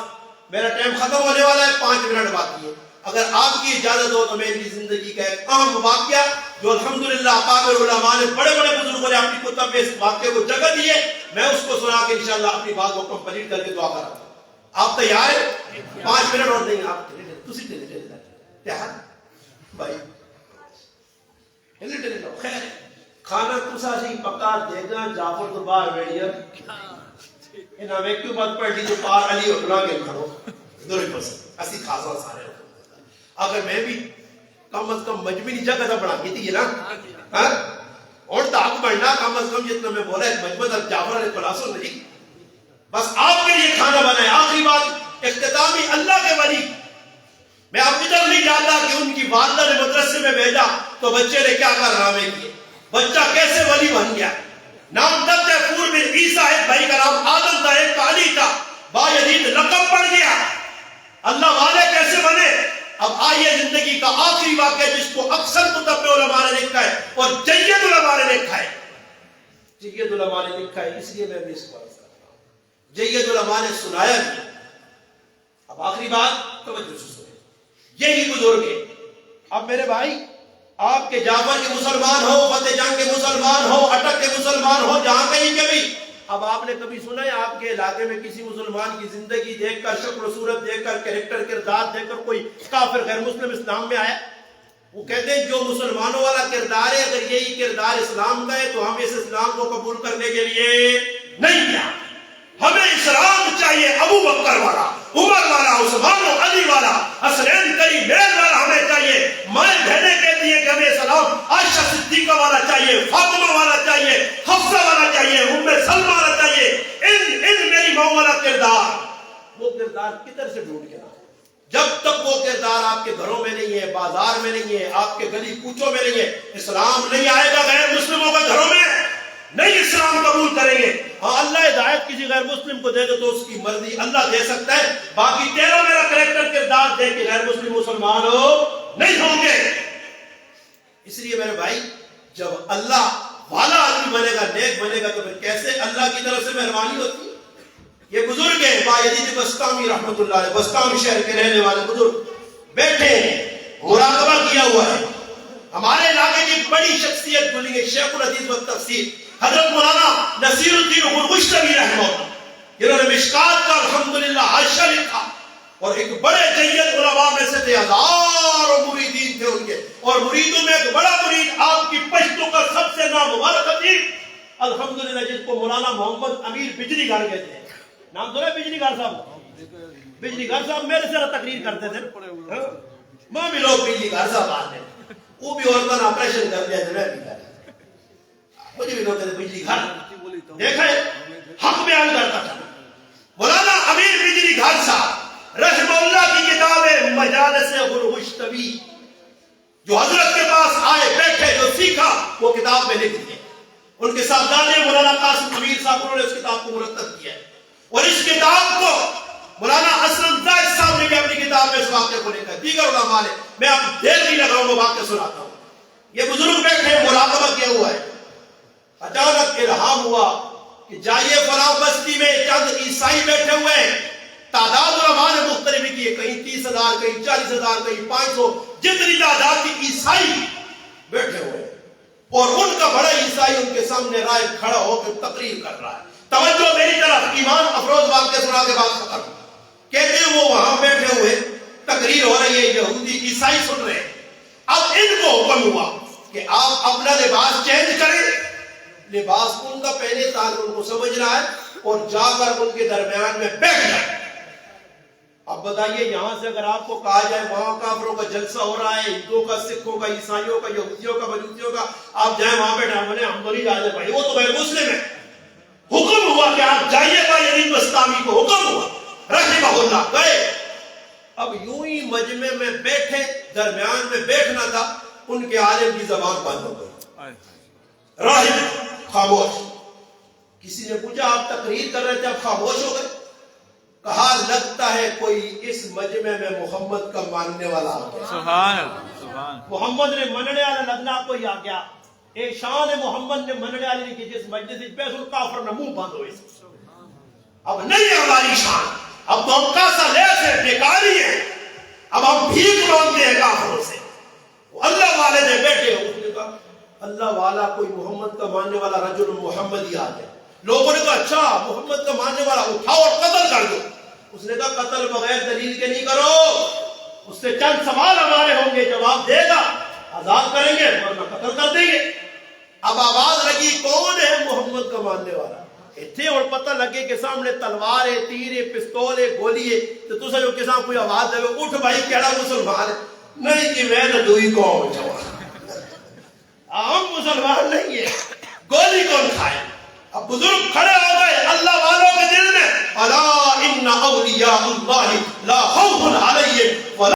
میرا ٹائم ختم ہونے والا ہے, 5 منٹ باقی ہے, اگر آپ کی اجازت ہو تو میری زندگی کا ایک اہم واقعہ جو الحمدللہ اکابر علماء نے بڑے بزرگوں نے اپنی کتب میں اس واقعے کو جگہ دی ہے, میں اس کو سنا کے انشاءاللہ اپنی بات کو کمپلیٹ کر کے دعا کراتا ہوں. آپ تیار ہیں؟ 5 منٹ اور نہیں, آپ تیار بھائی خیر کھانا کسا سی پکا دے گا جعفر دربار میڈیا انہاں میں کیوں بات پڑھ لی جو پار علی اٹھنا کے کھڑو دوری پسند اسی خاصا سارے اگر میں بھی کم از کم مجموعی جگہ تھا بڑھا کی تھی نا اور تاک بڑھنا کم از کم جتنا میں بولا ہے مجموعی تک جعفر علیہ خلاصوں نہیں, بس آپ کے لیے کھانا بنائے. آخری بات اختتامی, اللہ کے ولی, میں اب ادھر نہیں جاتا کہ ان کی والدہ نے مدرسے میں بھیجا تو بچے نے کیا کارنامے کیے, بچہ کیسے ولی بن گیا. نام تب پور میں عیسیٰ ہے, بھائی کا نام آدم تھا, ایک علی تھا, با یزید لقب پڑ گیا. اللہ والے کیسے بنے؟ اب آئیے زندگی کا آخری واقعہ جس کو اکثر کتب میں علماء نے لکھا ہے اور جید علماء نے لکھا ہے. جید علماء نے لکھا ہے اس لیے میں بھی اس کو عرض کرتا ہوں, جید علماء نے سنایا بھی. اب آخری بات توجہ سے سنیں, یہی بزرگ ہے. اب میرے بھائی آپ کے جعفر کے مسلمان ہو, فتح جنگ کے مسلمان ہو, اٹک کے مسلمان ہو, جہاں کہیں کے بھی, اب آپ نے کبھی سنا ہے آپ کے علاقے میں کسی مسلمان کی زندگی دیکھ کر, شکل و صورت دیکھ کر, کریکٹر کردار دیکھ کر کوئی کافر غیر مسلم اسلام میں آیا؟ وہ کہتے ہیں جو مسلمانوں والا کردار ہے اگر یہی کردار اسلام کا ہے تو ہم اس اسلام کو قبول کرنے کے لیے نہیں کیا. ہمیں اسلام چاہیے ابو بکر والا, عمر والا, عثمان و علی والا, حسنین کریم والا ہمیں چاہیے. مائیں بہنیں کہتی ہیں کہ ہمیں اسلام عائشہ صدیقہ والا چاہیے, فاطمہ والا چاہیے, حفصہ والا چاہیے, ام سلمہ والا چاہیے. ان میری ماں والا کردار, وہ کردار کدھر سے ڈھونڈ کے لاؤ؟ جب تک وہ کردار آپ کے گھروں میں نہیں ہے, بازار میں نہیں ہے, آپ کے گلی کوچوں میں نہیں ہے, اسلام نہیں آئے گا. غیر مسلموں کے گھروں میں نہیں اسلام قبول کریں گے. ہاں اللہ ہدایت کسی غیر مسلم کو دے دو تو اس کی مرضی, اللہ دے سکتا ہے. باقی تیرا میرا کریکٹر کردار دے کے غیر مسلم مسلمان ہو نہیں ہوں گے. اس لیے میرے بھائی جب اللہ والا آدمی بنے گا, نیک بنے گا, تو پھر کیسے اللہ کی طرف سے مہربانی ہوتی ہے. یہ بزرگ ہیں با یزید بسطامی رحمت اللہ علیہ, بسطامی شہر کے رہنے والے بزرگ بیٹھے ہیں, مراقبہ کیا ہوا ہے. ہمارے علاقے کی بڑی شخصیت بولی گئی شیخ الحدیث و تفسیر حضرت مولانا نصیر الدین غرغشتوی رحمہ اللہ, جنہوں نے مشکات کا الحمدللہ حاشیہ لکھا اور ایک بڑے جید علماء میں سے تھے, ہزاروں مریدین تھے ان کے, اور مریدوں میں ایک بڑا مرید آپ کی پشتوں کا سب سے نامور خطیب الحمدللہ جس کو مولانا محمد امیر بجلی گھر کہتے ہیں. نام سنا ہے بجلی گھر صاحب؟ بجلی گھر صاحب میرے سے تقریر کرتے تھے, ماں بھی لوگ بجلی گھر صاحب آتے ہیں, وہ بھی عورتوں نے آپریشن کر دیا, میں بھی کر مجھے بھی لوگ کہتے بجلی گھر دیکھا ہے, حق بیان کرتا تھا. مولانا امیر بجلی گھر صاحب رحمہ اللہ کی کتاب ہے مجالس غرغشتوی, جو حضرت کے پاس آئے بیٹھے جو سیکھا وہ کتاب میں لکھ دی. ان کے صاحبزادے مولانا قاسم امیر صاحب انہوں نے اس کتاب کو مرتب کیا ہے, اور اس کتاب کو مولانا اسلم زاہد صاحب نے بھی اپنی کتاب میں اس واقعے کو لکھا ہے. دیگر علماء نے, میں اب دیر نہیں لگاؤں گا, واقعہ سناتا ہوں. یہ بزرگ بیٹھے مراقبہ کیا ہوا ہے. اچانک الہام ہوا کہ جائیے فلاں بستی میں چند عیسائی بیٹھے ہوئے ہیں. تعداد علماء نے مختلف کی ہے, کہیں 30,000, کہیں 40,000, کہیں 500, جتنی تعداد کی عیسائی بیٹھے ہوئے ہیں, اور ان کا بڑا عیسائی ان کے سامنے رائے کھڑا ہو کے تقریر کر رہا ہے. توجہ میری طرف, ایمان افروز واقعہ سنا کے بعد ختم. کہتے ہیں وہ وہاں بیٹھے ہوئے تقریر ہو رہی ہے, یہودی عیسائی سن رہے ہیں. اب ان کو حکم ہوا کہ آپ اپنا لباس چینج کریں، لباس ان کا پہلے تاکہ ان کو سمجھنا ہے، اور جا کر ان کے درمیان میں بیٹھ جائے۔ اب بتائیے یہاں سے اگر آپ کو کہا جائے وہاں کافروں کا جلسہ ہو رہا ہے، ہندوؤں کا، سکھوں کا، عیسائیوں کا، یہودیوں کا، مجوسیوں کا، آپ جائیں وہاں پہ ڈھام بنے، ہم تو نہیں جانے بھائی، وہ تو غیر مسلم ہے۔ حکم ہوا کہ آپ جائیے گا، یزید بستامی کو حکم ہوا، رحمہ اللہ، گئے۔ اب یوں ہی مجمع میں بیٹھے، درمیان میں بیٹھنا تھا، ان کے عالم کی زبان بند ہو گئی، راہب خاموش۔ کسی نے پوچھا آپ تقریر کر رہے تھے، آپ خاموش ہو گئے؟ کہا لگتا ہے کوئی اس مجمع میں محمد کا ماننے والا آ گیا۔ سبحان اللہ، سبحان محمد نے مننے والا لگنا کوئی آ گیا۔ اے شان محمد نے مننے والی کی جس مجلس سے پیسل کافر نہ منہ بند ہوئے، اب نہیں ہے ہماری شان، اب تو ہم کاسا لے سے بیکاری ہیں، اب ہم بھیک مانگتے ہیں کافروں سے۔ اللہ والے نے بیٹھے، اس نے کہا اللہ والا کوئی محمد کا ماننے والا رجل محمد ہی آ گیا۔ لوگوں نے کہا اچھا محمد کا ماننے والا، اٹھاؤ اور قتل کر دو۔ اس نے کہا قتل بغیر دلیل کے نہیں کرو، اس سے چند سوال ہمارے ہوں گے، جواب دے گا آزاد کریں گے ورنہ قتل کر دیں گے۔ اب آواز لگی کون ہے محمد کا ماننے والا؟ اتنے اور پتہ لگے کہ سامنے تلوار ہے، تیر ہے، پستول ہے، گولی ہے، تو تسا جو کسان کوئی آواز دے گا اٹھ بھائی کیڑا مسلمان ہے؟ نہیں کہ میں نہ دوئی قوم جوان، ہم مسلمان نہیں ہے، گولی کون کھائے؟ اب بزرگ کھڑے ہو گئے اللہ والوں کے دل میں، الا ان اولیاء اللہ لا خوف علیہم